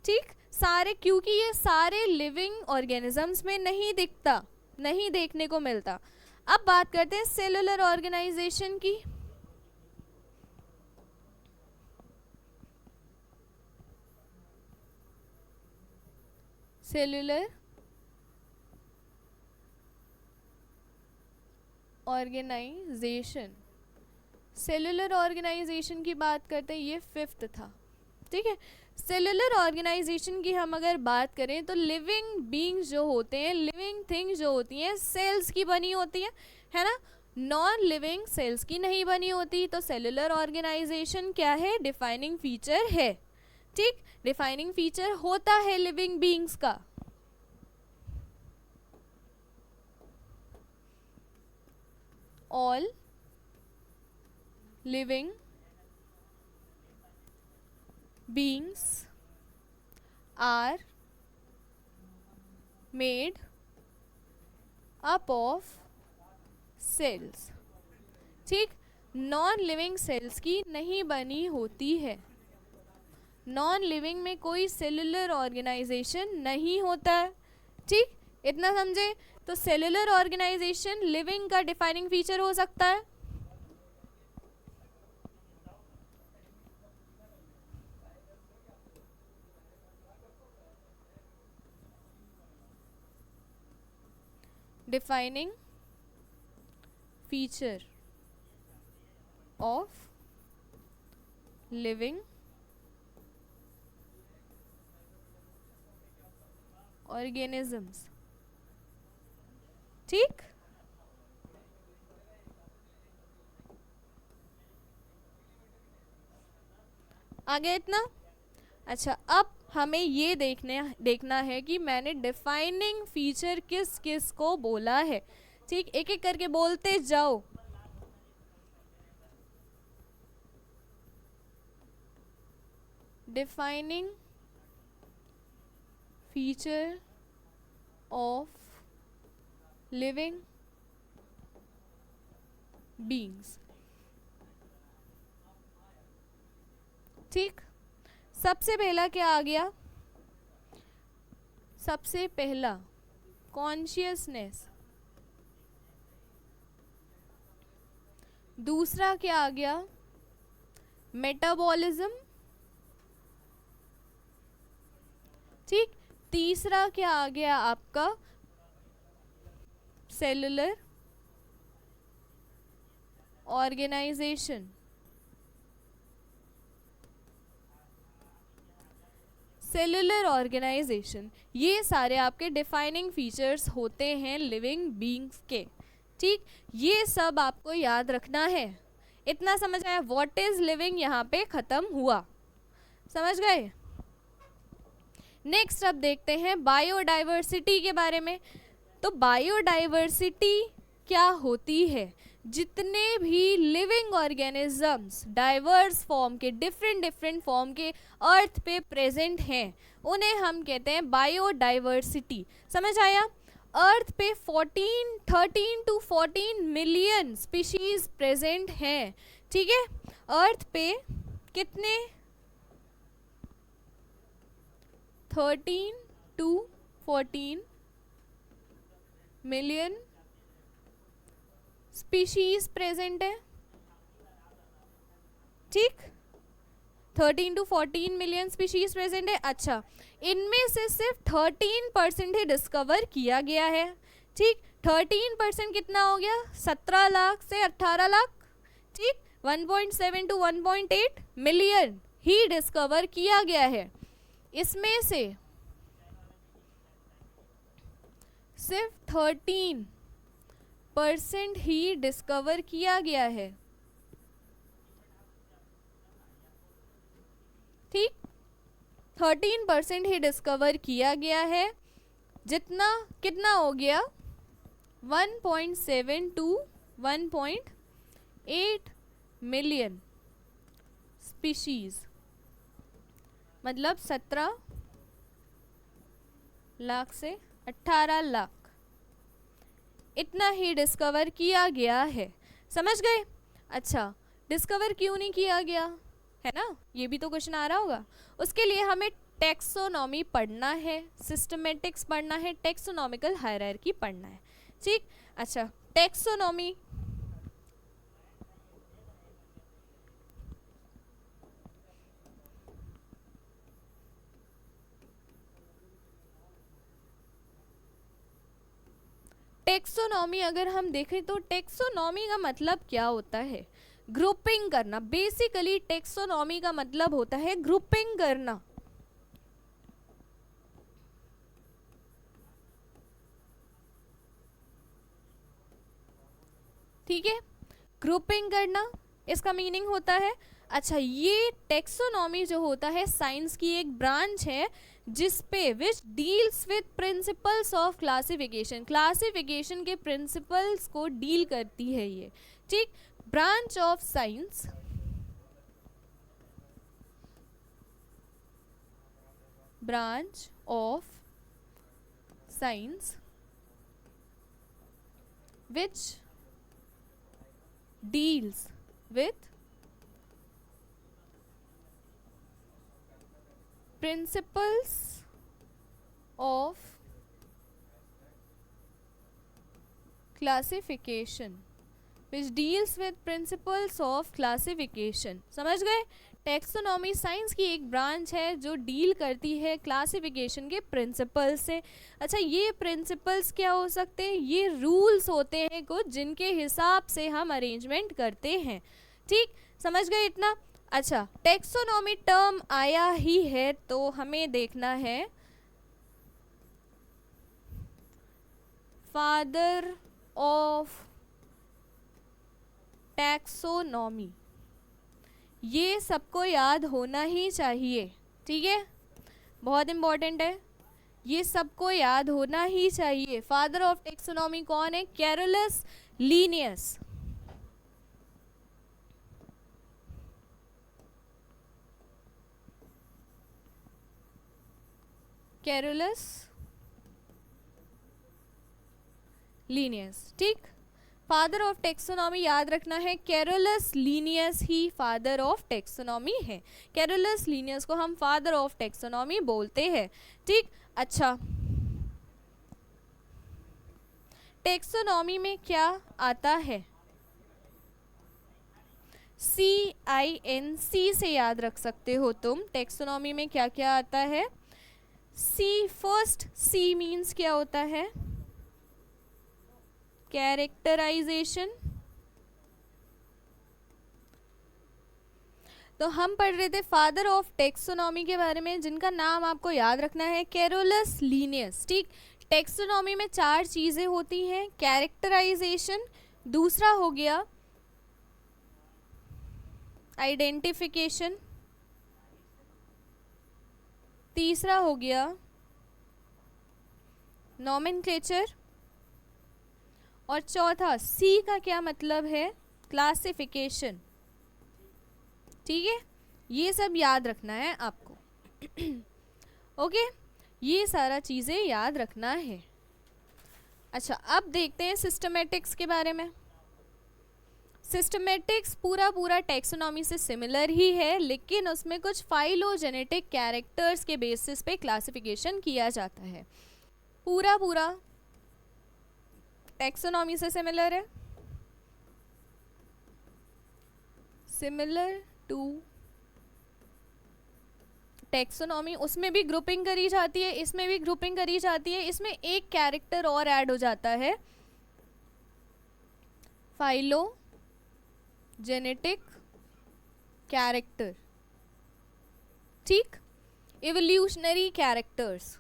ठीक। सारे, क्योंकि ये सारे लिविंग ऑर्गेनिजम्स में नहीं दिखता, नहीं देखने को मिलता। अब बात करते हैं सेलुलर ऑर्गेनाइजेशन की। सेलुलर ऑर्गेनाइजेशन, सेलुलर ऑर्गेनाइजेशन की बात करते हैं, ये 5th था, ठीक है। सेलुलर ऑर्गेनाइजेशन की हम अगर बात करें तो लिविंग बीइंग्स जो होते हैं, लिविंग थिंग्स जो होती हैं, सेल्स की बनी होती है ना, नॉन लिविंग सेल्स की नहीं बनी होती। तो सेलुलर ऑर्गेनाइजेशन क्या है, डिफाइनिंग फीचर है, ठीक। डिफाइनिंग फीचर होता है लिविंग बीइंग्स का। All living beings are made up of cells, ठीक। नॉन लिविंग सेल्स की नहीं बनी होती है, नॉन लिविंग में कोई सेलुलर ऑर्गेनाइजेशन नहीं होता है, ठीक। इतना समझे। तो सेलुलर ऑर्गेनाइजेशन लिविंग का डिफाइनिंग फीचर हो सकता है। Defining feature of living organisms, ठीक। आगे इतना। अच्छा, अब हमें ये देखना है कि मैंने डिफाइनिंग फीचर किस किस को बोला है, ठीक। एक एक करके बोलते जाओ। Defining feature of living beings, ठीक। सबसे पहला क्या आ गया, सबसे पहला कॉन्शियसनेस। दूसरा क्या आ गया, मेटाबॉलिज्म, ठीक। तीसरा क्या आ गया आपका, सेलुलर ऑर्गेनाइजेशन। सेलुलर ऑर्गेनाइजेशन, ये सारे आपके डिफाइनिंग फीचर्स होते हैं लिविंग बीइंग्स के, ठीक। ये सब आपको याद रखना है। इतना समझ आया, व्हाट इज लिविंग यहाँ पे खत्म हुआ, समझ गए। नेक्स्ट अब देखते हैं बायोडाइवर्सिटी के बारे में। तो बायोडाइवर्सिटी क्या होती है, जितने भी लिविंग ऑर्गेनिजम्स डाइवर्स फॉर्म के, डिफरेंट डिफरेंट फॉर्म के अर्थ पे प्रेजेंट हैं, उन्हें हम कहते हैं बायोडाइवर्सिटी। समझ आया। अर्थ पे 13 टू 14 मिलियन स्पीशीज प्रेजेंट हैं, ठीक है। अर्थ पे कितने, 13 टू 14 मिलियन स्पीशीज प्रेजेंट है, ठीक, 13 to 14 मिलियन स्पीशीज प्रेजेंट है। अच्छा, इनमें से सिर्फ 13% ही डिस्कवर किया गया है, ठीक। 13% कितना हो गया, 17 लाख से 18 लाख, ठीक। 1.7 to 1.8 मिलियन ही डिस्कवर किया गया है। इसमें से सिर्फ 13% ही डिस्कवर किया गया है, ठीक। 13% ही डिस्कवर किया गया है, जितना कितना हो गया 1.7 to 1.8 मिलियन स्पीशीज, मतलब 17 लाख से 18 लाख, इतना ही डिस्कवर किया गया है। समझ गए? अच्छा, डिस्कवर क्यों नहीं किया गया है ना, ये भी तो क्वेश्चन आ रहा होगा। उसके लिए हमें टेक्सोनॉमी पढ़ना है, सिस्टमेटिक्स पढ़ना है, टेक्सोनॉमिकल हायरार्की पढ़ना है, ठीक। अच्छा, टेक्सोनॉमी टेक्सोनॉमी अगर हम देखें तो टेक्सोनॉमी का मतलब क्या होता है, ग्रुपिंग करना। बेसिकली टेक्सोनॉमी का मतलब होता है ग्रुपिंग करना, ठीक है, ग्रुपिंग करना इसका मीनिंग होता है। अच्छा, ये टेक्सोनॉमी जो होता है साइंस की एक ब्रांच है जिस पे which deals with principles of classification, classification के प्रिंसिपल्स को डील करती है ये, ठीक। Branch of science branch of science which deals with principles of classification, which deals with principles of classification। समझ गए? टेक्सोनॉमी साइंस की एक ब्रांच है जो डील करती है क्लासिफिकेशन के प्रिंसिपल्स से। अच्छा, ये प्रिंसिपल्स क्या हो सकते हैं, ये रूल्स होते हैं कुछ जिनके हिसाब से हम अरेंजमेंट करते हैं, ठीक। समझ गए इतना? अच्छा, टेक्सोनॉमी टर्म आया ही है तो हमें देखना है फादर ऑफ टैक्सोनॉमी, ये सबको याद होना ही चाहिए, ठीक है, बहुत इंपॉर्टेंट है, ये सबको याद होना ही चाहिए। फादर ऑफ टेक्सोनॉमी कौन है? Carolus Linnaeus. कैरोलस लीनियस, ठीक। फादर ऑफ टेक्सोनॉमी याद रखना है, Carolus Linnaeus he father of taxonomy है। कैरोलस लीनियस को हम फादर ऑफ टेक्सोनॉमी बोलते हैं, ठीक। अच्छा, टेक्सोनॉमी में क्या आता है? CINC से याद रख सकते हो तुम। टेक्सोनॉमी में क्या क्या आता है? सी, फर्स्ट सी मीन्स क्या होता है? कैरेक्टराइजेशन। तो हम पढ़ रहे थे फादर ऑफ टेक्सोनॉमी के बारे में, जिनका नाम आपको याद रखना है कैरोलस लीनियस, ठीक। टेक्सोनॉमी में 4 चीजें होती हैं, कैरेक्टराइजेशन, दूसरा हो गया आइडेंटिफिकेशन, तीसरा हो गया नॉमेनक्लेचर, और चौथा सी का क्या मतलब है? क्लासिफिकेशन, ठीक है। ये सब याद रखना है आपको ओके, ये सारा चीज़ें याद रखना है। अच्छा, अब देखते हैं सिस्टमेटिक्स के बारे में। सिस्टमेटिक्स पूरा टेक्सोनॉमी से सिमिलर ही है, लेकिन उसमें कुछ फाइलोजेनेटिक कैरेक्टर्स के बेसिस पे क्लासिफिकेशन किया जाता है। पूरा टेक्सोनॉमी से सिमिलर है। सिमिलर टू टेक्सोनॉमी, उसमें भी ग्रुपिंग करी जाती है, इसमें भी ग्रुपिंग करी जाती है, इसमें एक कैरेक्टर और ऐड हो जाता है, फाइलोजेनेटिक कैरेक्टर, ठीक, इवोल्यूशनरी कैरेक्टर्स।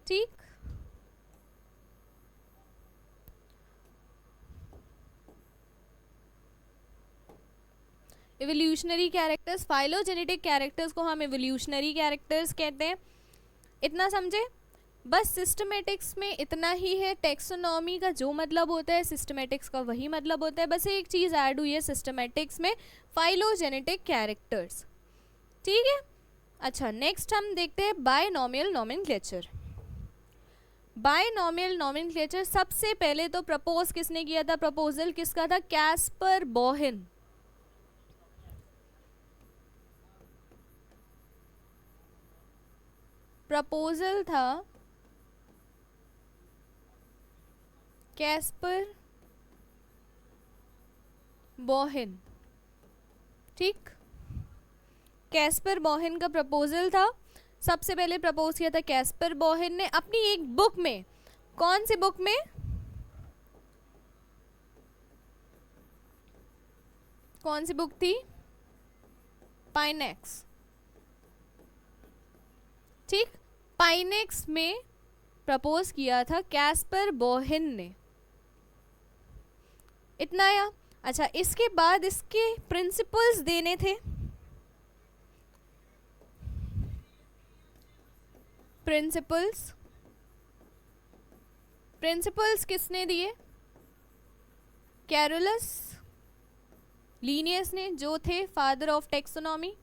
ठीक, इवोल्यूशनरी कैरेक्टर्स, फाइलोजेनेटिक कैरेक्टर्स को हम इवोल्यूशनरी कैरेक्टर्स कहते हैं। इतना समझे, बस सिस्टमेटिक्स में इतना ही है, टेक्सोनॉमी का जो मतलब होता है सिस्टमेटिक्स का वही मतलब होता है, बस एक चीज़ ऐड हुई है सिस्टमेटिक्स में, फाइलोजेनेटिक कैरेक्टर्स, ठीक है। अच्छा, नेक्स्ट हम देखते हैं बायनॉमियल नोमेनक्लेचर। बायनॉमियल नोमेनक्लेचर सबसे पहले तो प्रपोज किसने किया था, प्रपोजल किसका था, कैस्पर बोहेन। प्रपोजल था कैस्पर बोहेन, ठीक, कैस्पर बोहेन का प्रपोजल था, सबसे पहले प्रपोज किया था कैस्पर बोहेन ने अपनी एक बुक में। कौन सी बुक में, कौन सी बुक थी, पाइनेक्स, ठीक, पाइनेक्स में प्रपोज किया था कैस्पर बोहेन ने, इतना या। अच्छा, इसके बाद इसके प्रिंसिपल्स देने थे, प्रिंसिपल्स, प्रिंसिपल्स किसने दिए, कैरोलस लीनियस ने, जो थे father of taxonomy,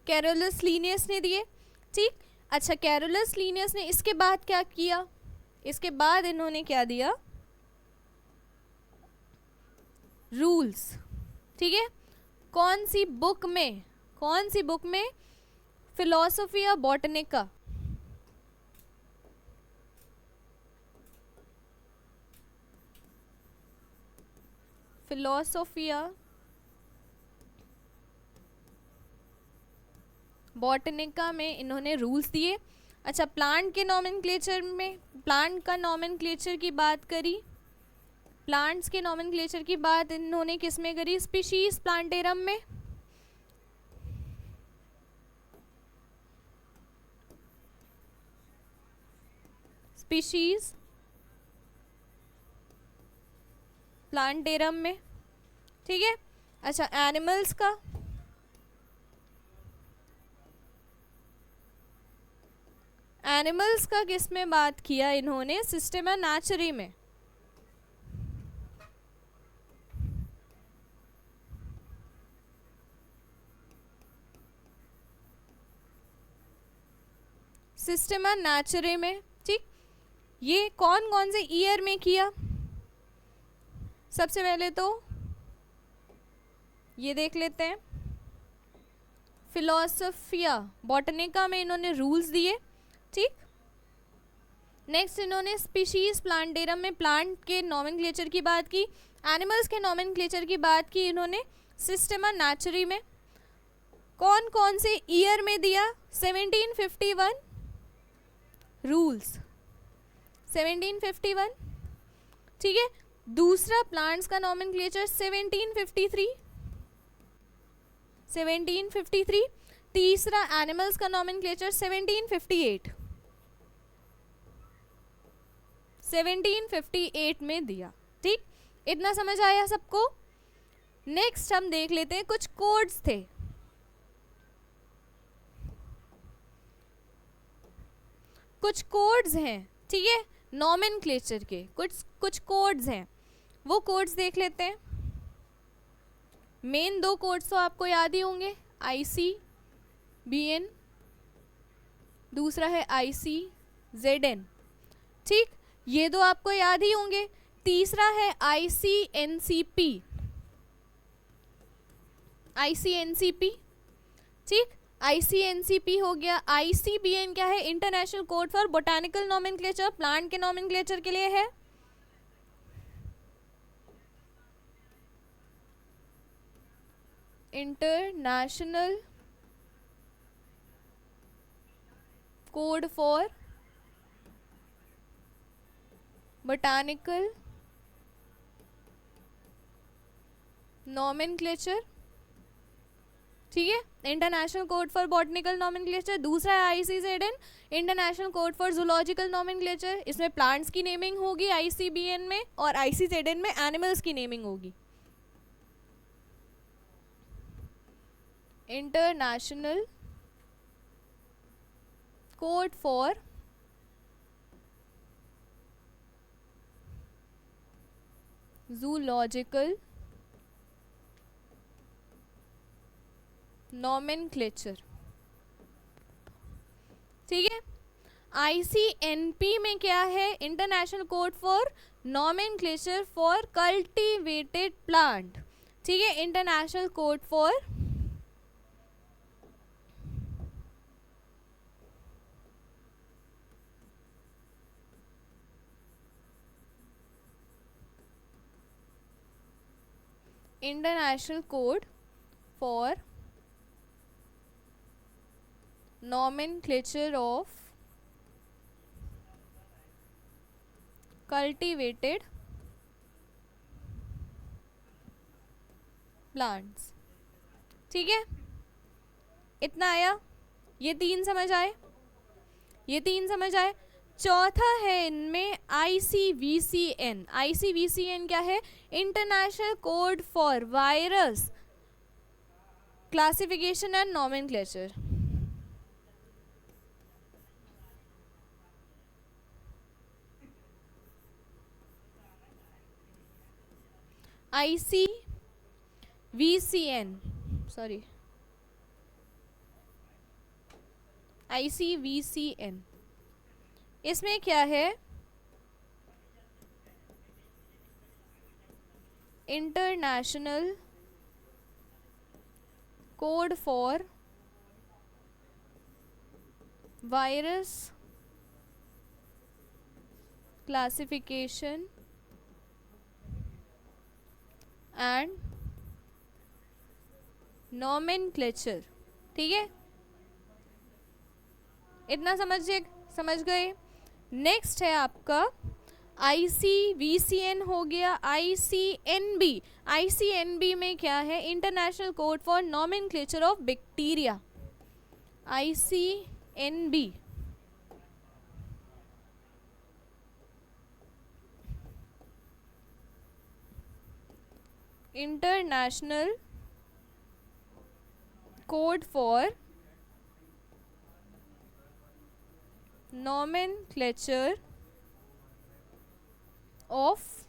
Carolus Linnaeus ने दिए, ठीक। अच्छा, कैरोलस लीनियस ने इसके बाद क्या किया, इसके बाद इन्होंने क्या दिया, रूल्स, ठीक है। कौन सी बुक में, कौन सी बुक में, फिलोसोफिया बॉटनिका, फिलोसोफिया बॉटनिका में इन्होंने रूल्स दिए। अच्छा, प्लांट के नोमेनक्लेचर में, प्लांट का नोमेनक्लेचर की बात करी, प्लांट्स के नोमेनक्लेचर की बात इन्होंने किस में करी, स्पीशीज प्लांटेरम में, स्पीशीज प्लांटेरम में, ठीक है। अच्छा, एनिमल्स का, एनिमल्स का किस में बात किया इन्होंने, सिस्टेमा नेचुरी में, सिस्टेमा नेचुरी में, ठीक। ये कौन कौन से ईयर में किया, सबसे पहले तो ये देख लेते हैं, फिलोसोफिया बॉटनिका में इन्होंने रूल्स दिए, ठीक। नेक्स्ट इन्होंने स्पीशीज प्लांटेरम में प्लांट के नोमेनक्लेचर की बात की, एनिमल्स के नोमेनक्लेचर की बात की इन्होंने सिस्टेमा नेचुरी में। कौन कौन से ईयर में दिया, 1751 रूल्स, 1751, ठीक है। दूसरा प्लांट्स का नोमेनक्लेचर 1753, 1753। तीसरा एनिमल्स का नोमेनक्लेचर 1758, 1758 में दिया, ठीक। इतना समझ आया सबको। नेक्स्ट हम देख लेते हैं, कुछ कोड्स थे, कुछ कोड्स हैं, ठीक है, नोमेनक्लेचर के कुछ कोड्स हैं, वो कोड्स देख लेते हैं। मेन दो कोड्स तो आपको याद ही होंगे, ICBN, दूसरा है ICZN, ठीक, ये दो आपको याद ही होंगे। तीसरा है ICNCP, ICNCP, ठीक। ICNCP हो गया। ICBN क्या है? International code for botanical nomenclature, plant के नॉमेनक्लेचर के लिए है। International code for botanical nomenclature, ठीक है, international code for botanical nomenclature. दूसरा है ICZN, international code for zoological nomenclature. इसमें प्लांट्स की नेमिंग होगी ICBN में, और ICZN में एनिमल्स की नेमिंग होगी। International code for zoological nomenclature, ठीक है। ICNP में क्या है? International code for nomenclature for cultivated plant, ठीक है, international code for international code for nomenclature of cultivated plants, ठीक है। इतना आया? ये तीन समझ आए? ये तीन समझ आए। चौथा है इनमें ICVCN। ICVCN क्या है? International code for virus classification and nomenclature. ICVCN, sorry, ICVCN, इसमें क्या है? International code for virus classification and nomenclature, ठीक है। इतना समझ गए। नेक्स्ट है आपका ICVCN हो गया। ICNB, ICNB में क्या है? International code for nomenclature of bacteria. ICNB, international code for nomenclature of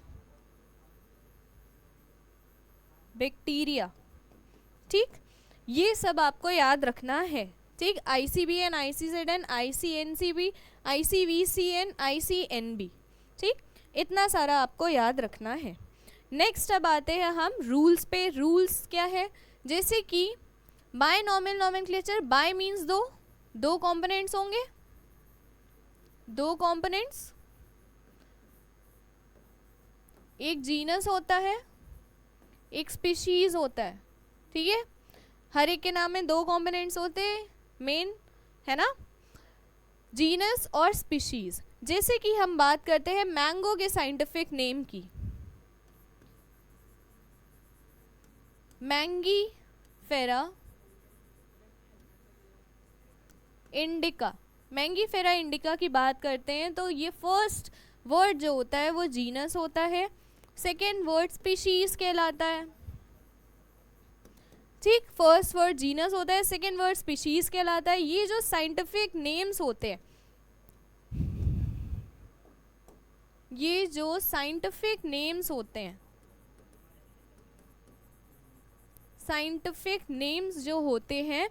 bacteria, ठीक। ये सब आपको याद रखना है, ठीक। ICBN, ICZN, ICNCB, ICVCN, ICNB, ठीक। इतना सारा आपको याद रखना है। नेक्स्ट अब आते हैं हम रूल्स पे। रूल्स क्या है? जैसे कि बायनॉमियल नॉमेनक्लेचर, बाय मीन्स दो कंपोनेंट्स होंगे, दो कंपोनेंट्स, एक जीनस होता है, एक स्पीशीज होता है, ठीक है। हर एक के नाम में दो कंपोनेंट्स होते हैं मेन, है ना, जीनस और स्पीशीज। जैसे कि हम बात करते हैं मैंगो के साइंटिफिक नेम की, मैंगीफेरा इंडिका। मैंगीफेरा इंडिका की बात करते हैं तो ये फर्स्ट वर्ड जो होता है वो जीनस होता है, सेकेंड वर्ड स्पीशीज कहलाता है, ठीक। फर्स्ट वर्ड जीनस होता है, सेकेंड वर्ड स्पीशीज कहलाता है। ये जो साइंटिफिक नेम्स होते हैं, ये जो साइंटिफिक नेम्स होते हैं, साइंटिफिक नेम्स जो होते हैं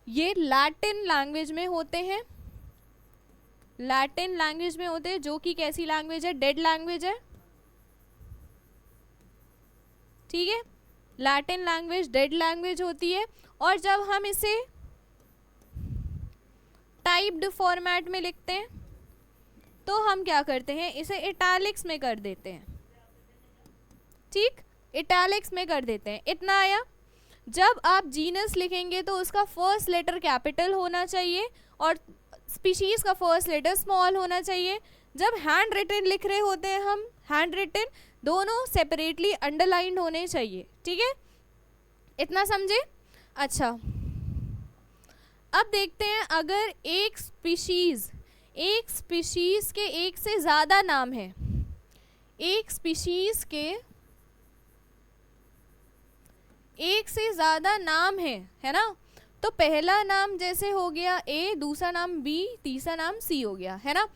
ये लैटिन लैंग्वेज में होते हैं, लैटिन लैंग्वेज में होते हैं, जो कि कैसी लैंग्वेज है? डेड लैंग्वेज है, ठीक है। लैटिन लैंग्वेज डेड लैंग्वेज होती है। और जब हम इसे टाइप्ड फॉर्मेट में लिखते हैं तो हम क्या करते हैं, इसे इटैलिक्स में कर देते हैं। ठीक, इटैलिक्स में कर देते हैं। इतना आया। जब आप जीनस लिखेंगे तो उसका फर्स्ट लेटर कैपिटल होना चाहिए और स्पीशीज का फर्स्ट लेटर स्मॉल होना चाहिए। जब हैंड रिटन लिख रहे होते हैं हम, हैंड रिटन दोनों सेपरेटली अंडरलाइंड होने चाहिए। ठीक है, इतना समझे। अच्छा, अब देखते हैं अगर एक स्पीशीज के एक से ज़्यादा नाम है, एक स्पीशीज के एक से ज़्यादा नाम है ना, तो पहला नाम जैसे हो गया ए, दूसरा नाम बी, तीसरा नाम सी हो गया, है ना।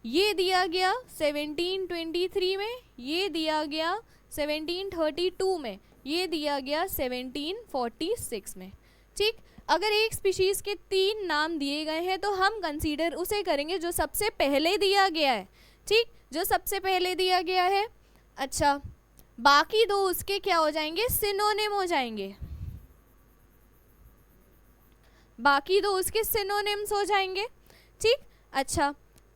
ये दिया गया 1723 में, ये दिया गया 1732 में, ये दिया गया 1746 में। ठीक, अगर एक स्पीशीज के 3 नाम दिए गए हैं तो हम कंसीडर उसे करेंगे जो सबसे पहले दिया गया है। ठीक, जो सबसे पहले दिया गया है। अच्छा, बाकी दो उसके क्या हो जाएंगे, सिनोनिम हो जाएंगे। बाकी दो उसके सिनोनिम्स हो जाएंगे। ठीक, अच्छा,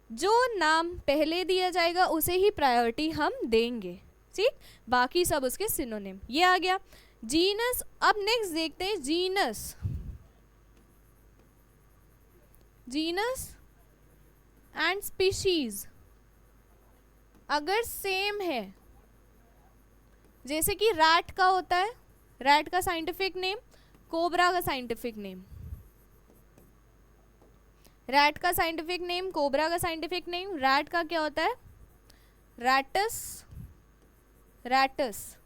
जो नाम पहले दिया जाएगा उसे ही प्रायोरिटी हम देंगे। ठीक, बाकी सब उसके सिनोनिम। ये आ गया जीनस। अब नेक्स्ट देखते हैं जीनस। जीनस एंड स्पीशीज अगर सेम है, जैसे कि रैट का होता है, रैट का साइंटिफिक नेम, कोबरा का साइंटिफिक नेम, रैट का साइंटिफिक नेम, कोबरा का साइंटिफिक नेम। रैट का क्या होता है, रैटस, रैटस।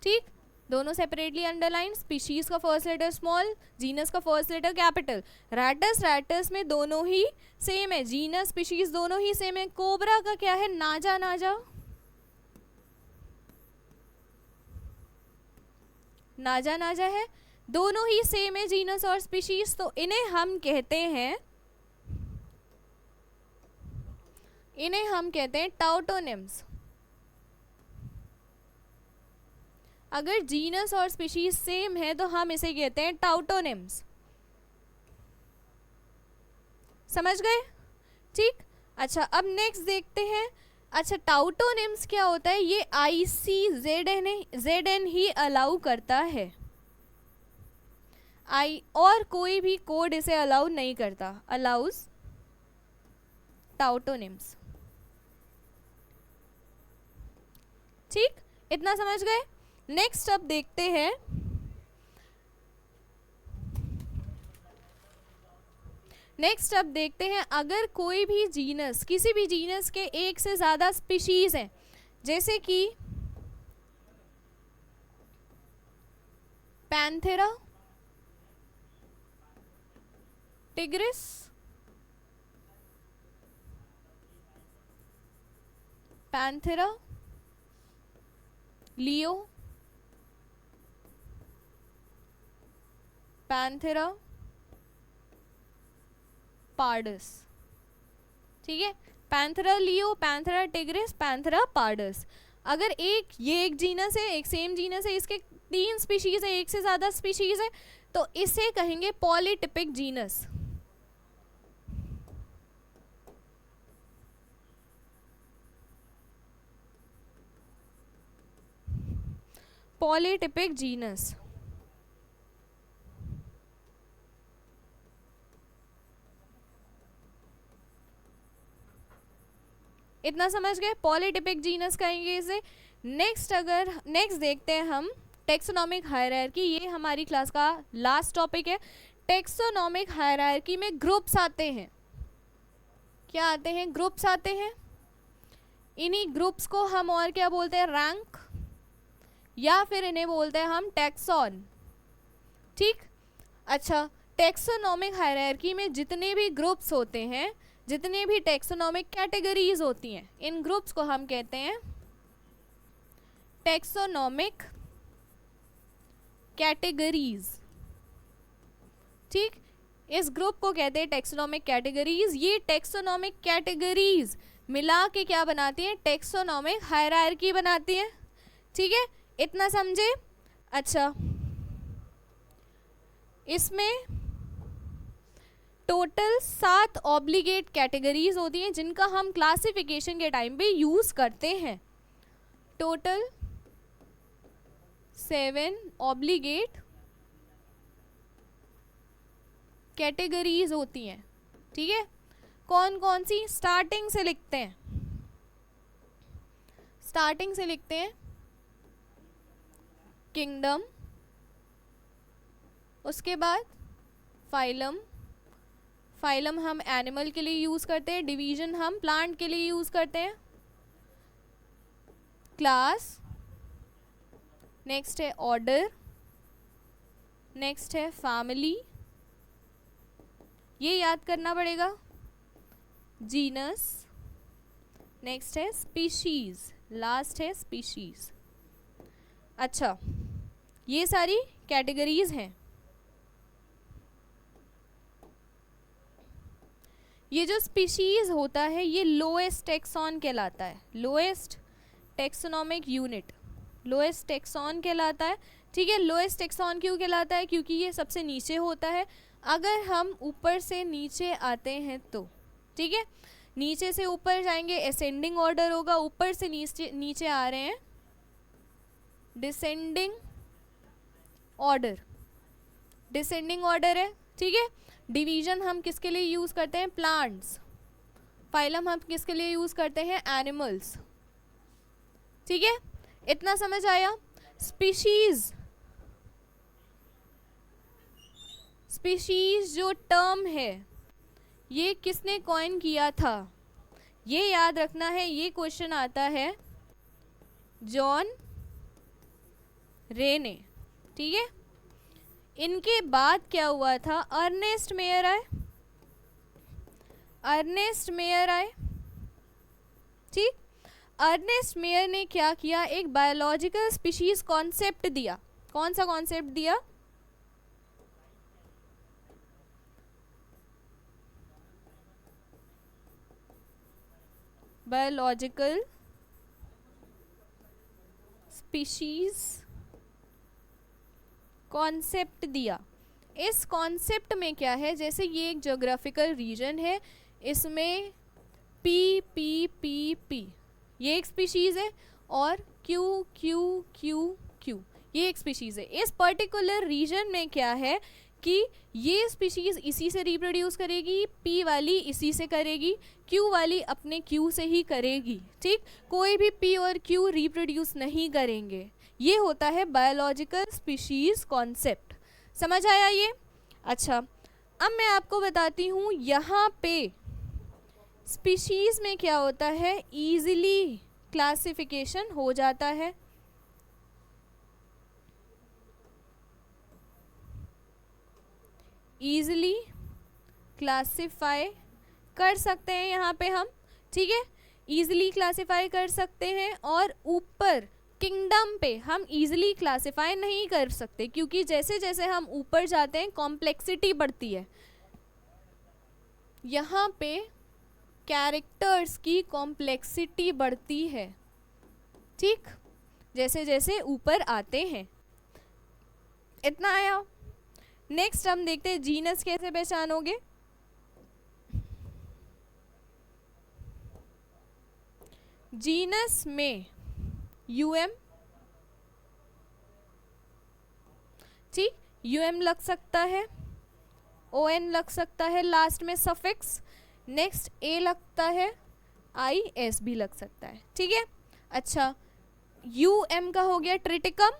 ठीक, दोनों सेपरेटली अंडरलाइन। स्पीशीज का फर्स्ट लेटर स्मॉल, जीनस का first letter capital. Rattus, rattus में दोनों ही सेम है, जीनस स्पीशीज दोनों ही सेम है। कोबरा का क्या है, नाजा, नाजा, नाजा, नाजा है, दोनों ही सेम है जीनस और स्पीशीज, तो इन्हें हम कहते हैं, इन्हें हम कहते हैं टाउटोनिम्स। अगर जीनस और स्पीशीज सेम है तो हम इसे कहते हैं टाउटोनिम्स। समझ गए। ठीक, अच्छा, अब नेक्स्ट देखते हैं। अच्छा, टाउटोनिम्स क्या होता है, ये ICZN ही अलाउ करता है, और कोई भी कोड इसे अलाउ नहीं करता। अलाउज टाउटोनिम्स। ठीक, इतना समझ गए। नेक्स्ट अब देखते हैं, नेक्स्ट अब देखते हैं अगर कोई भी जीनस, किसी भी जीनस के एक से ज़्यादा स्पीशीज हैं, जैसे कि पैंथेरा, टिग्रिस, पैंथेरा, लियो, पैंथेरा, पार्डस। ठीक है, Panthera leo, Panthera tigris, Panthera pardus. अगर ये एक जीनस है, एक सेम जीनस है, इसके 3 स्पीशीज है, एक से ज़्यादा स्पीशीज है, तो इसे कहेंगे पॉलीटिपिक जीनस। Polytypic genus. इतना समझ गए, पॉलीटिपिक जीनस कहेंगे इसे। नेक्स्ट देखते हैं हम टेक्सोनॉमिक हायरार्की। ये हमारी क्लास का लास्ट टॉपिक है। टेक्सोनॉमिक हायरार्की में ग्रुप्स आते हैं। क्या आते हैं, ग्रुप्स आते हैं। इन्हीं ग्रुप्स को हम और क्या बोलते हैं, रैंक, या फिर इन्हें बोलते हैं हम टैक्सॉन। ठीक, अच्छा, टेक्सोनॉमिक हायरार्की में जितने भी ग्रुप्स होते हैं, जितने भी टेक्सोनॉमिक कैटेगरीज होती हैं, इन ग्रुप्स को हम कहते हैं टेक्सोनॉमिक कैटेगरीज। ठीक, इस ग्रुप को कहते हैं टेक्सोनॉमिक कैटेगरीज। ये टेक्सोनॉमिक कैटेगरीज मिला के क्या बनाती हैं, टेक्सोनॉमिक हायरार्की बनाती हैं। ठीक है, इतना समझे। अच्छा, इसमें टोटल 7 ऑब्लिगेट कैटेगरीज होती हैं जिनका हम क्लासिफिकेशन के टाइम पे यूज करते हैं। टोटल 7 ऑब्लिगेट कैटेगरीज होती हैं, ठीक है। कौन कौन सी? स्टार्टिंग से लिखते हैं, स्टार्टिंग से लिखते हैं किंगडम, उसके बाद फाइलम, फाइलम हम एनिमल के लिए यूज करते हैं, डिवीजन हम प्लांट के लिए यूज करते हैं, क्लास, नेक्स्ट है ऑर्डर, नेक्स्ट है फैमिली, ये याद करना पड़ेगा, जीनस, नेक्स्ट है स्पीशीज, लास्ट है स्पीशीज। अच्छा, ये सारी कैटेगरीज हैं। ये जो स्पीशीज होता है ये लोएस्ट टेक्सॉन कहलाता है, lowest taxonomic unit, lowest tax on कहलाता है, ठीक है। लोएस्ट टेक्सॉन क्यों कहलाता है? क्योंकि ये सबसे नीचे होता है। अगर हम ऊपर से नीचे आते हैं तो, ठीक है, नीचे से ऊपर जाएंगे असेंडिंग ऑर्डर होगा, ऊपर से नीचे आ रहे हैं डिसेंडिंग ऑर्डर, डिसेंडिंग ऑर्डर है, ठीक है। डिवीजन हम किसके लिए यूज करते हैं? प्लांट्स। फाइलम हम किसके लिए यूज करते हैं? एनिमल्स, ठीक है। इतना समझ आया? स्पीशीज, स्पीशीज जो टर्म है ये किसने कॉइन किया था? ये याद रखना है, ये क्वेश्चन आता है जॉन रे ने, ठीक है। इनके बाद क्या हुआ था? अर्नेस्ट मेयर आए, अर्नेस्ट मेयर आए, ठीक। अर्नेस्ट मेयर ने क्या किया? एक बायोलॉजिकल स्पीशीज कॉन्सेप्ट दिया। कौन सा कॉन्सेप्ट दिया? बायोलॉजिकल स्पीशीज कॉन्सेप्ट दिया। इस कॉन्सेप्ट में क्या है? जैसे ये एक ज्योग्राफिकल रीजन है, इसमें पी पी पी पी ये एक स्पीशीज है और क्यू क्यू क्यू क्यू ये एक स्पीशीज है। इस पर्टिकुलर रीजन में क्या है कि ये स्पीशीज इसी से रिप्रोड्यूस करेगी, पी वाली इसी से करेगी, क्यू वाली अपने क्यू से ही करेगी, ठीक। कोई भी पी और क्यू रिप्रोड्यूस नहीं करेंगे। ये होता है बायोलॉजिकल स्पीशीज कॉन्सेप्ट। समझ आया ये? अच्छा, अब मैं आपको बताती हूँ यहाँ पे स्पीशीज में क्या होता है, इजीली क्लासिफिकेशन हो जाता है। इजीली क्लासिफाई कर सकते हैं यहाँ पे हम, ठीक है, इजीली क्लासिफाई कर सकते हैं। और ऊपर किंगडम पे हम इजीली क्लासिफाई नहीं कर सकते, क्योंकि जैसे जैसे हम ऊपर जाते हैं कॉम्प्लेक्सिटी बढ़ती है। यहाँ पे कैरेक्टर्स की कॉम्प्लेक्सिटी बढ़ती है, ठीक, जैसे जैसे ऊपर आते हैं। इतना आया। नेक्स्ट हम देखते हैं जीनस कैसे पहचानोगे। जीनस में यूएम, ठीक, यूएम लग सकता है, ओएन लग सकता है, लास्ट में सफिक्स, नेक्स्ट ए लगता है, आई एस भी लग सकता है, ठीक है। अच्छा, यूएम का हो गया ट्रिटिकम,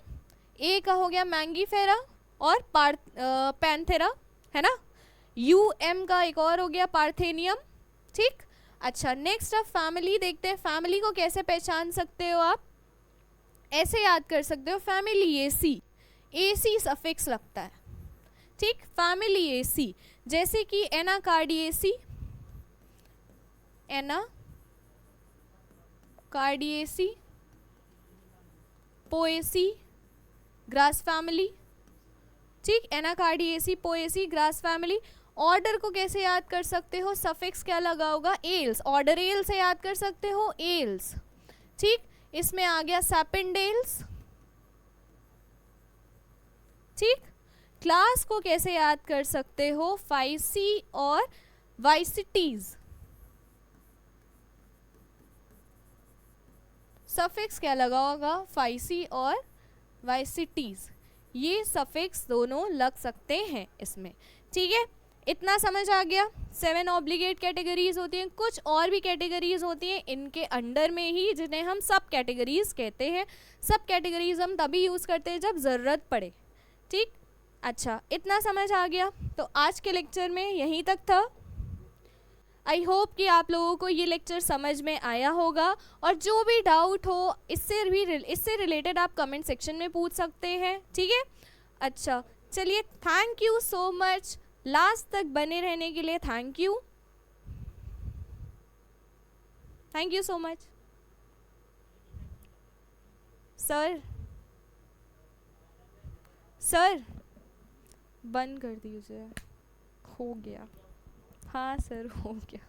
ए का हो गया मैंगीफेरा और पैंथेरा, है ना। यूएम का एक और हो गया पार्थेनियम, ठीक। अच्छा, नेक्स्ट अब फैमिली देखते हैं। फैमिली को कैसे पहचान सकते हो आप? ऐसे याद कर सकते हो, फैमिली एसी, एसी सफिक्स लगता है, ठीक, फैमिली एसी। जैसे कि Anacardiaceae, Anacardiaceae, Poaceae, grass family, ठीक, Anacardiaceae, Poaceae, grass family. Order को कैसे याद कर सकते हो? सफिक्स क्या लगा होगा? एल्स, ऑर्डर एल से याद कर सकते हो, एल्स, ठीक। इसमें आ गया सैपिंडेल्स, ठीक। क्लास को कैसे याद कर सकते हो? फाइसी और वाइसिटीज, सफिक्स क्या लगा होगा? फाइसी और वाइसिटीज, ये सफिक्स दोनों लग सकते हैं इसमें। ठीक है, इतना समझ आ गया। 7 ऑब्लिगेट कैटेगरीज होती हैं, कुछ और भी कैटेगरीज होती हैं इनके अंडर में ही, जिन्हें हम सब कैटेगरीज कहते हैं। सब कैटेगरीज हम तभी यूज़ करते हैं जब ज़रूरत पड़े। ठीक, अच्छा, इतना समझ आ गया। तो आज के लेक्चर में यहीं तक था। आई होप कि आप लोगों को ये लेक्चर समझ में आया होगा, और जो भी डाउट हो इससे रिलेटेड आप कमेंट सेक्शन में पूछ सकते हैं। ठीक है, अच्छा, चलिए, thank you so much. Last तक बने रहने के लिए thank you so much. Sir बंद कर दीजिए, हो गया। हाँ सर, हो गया।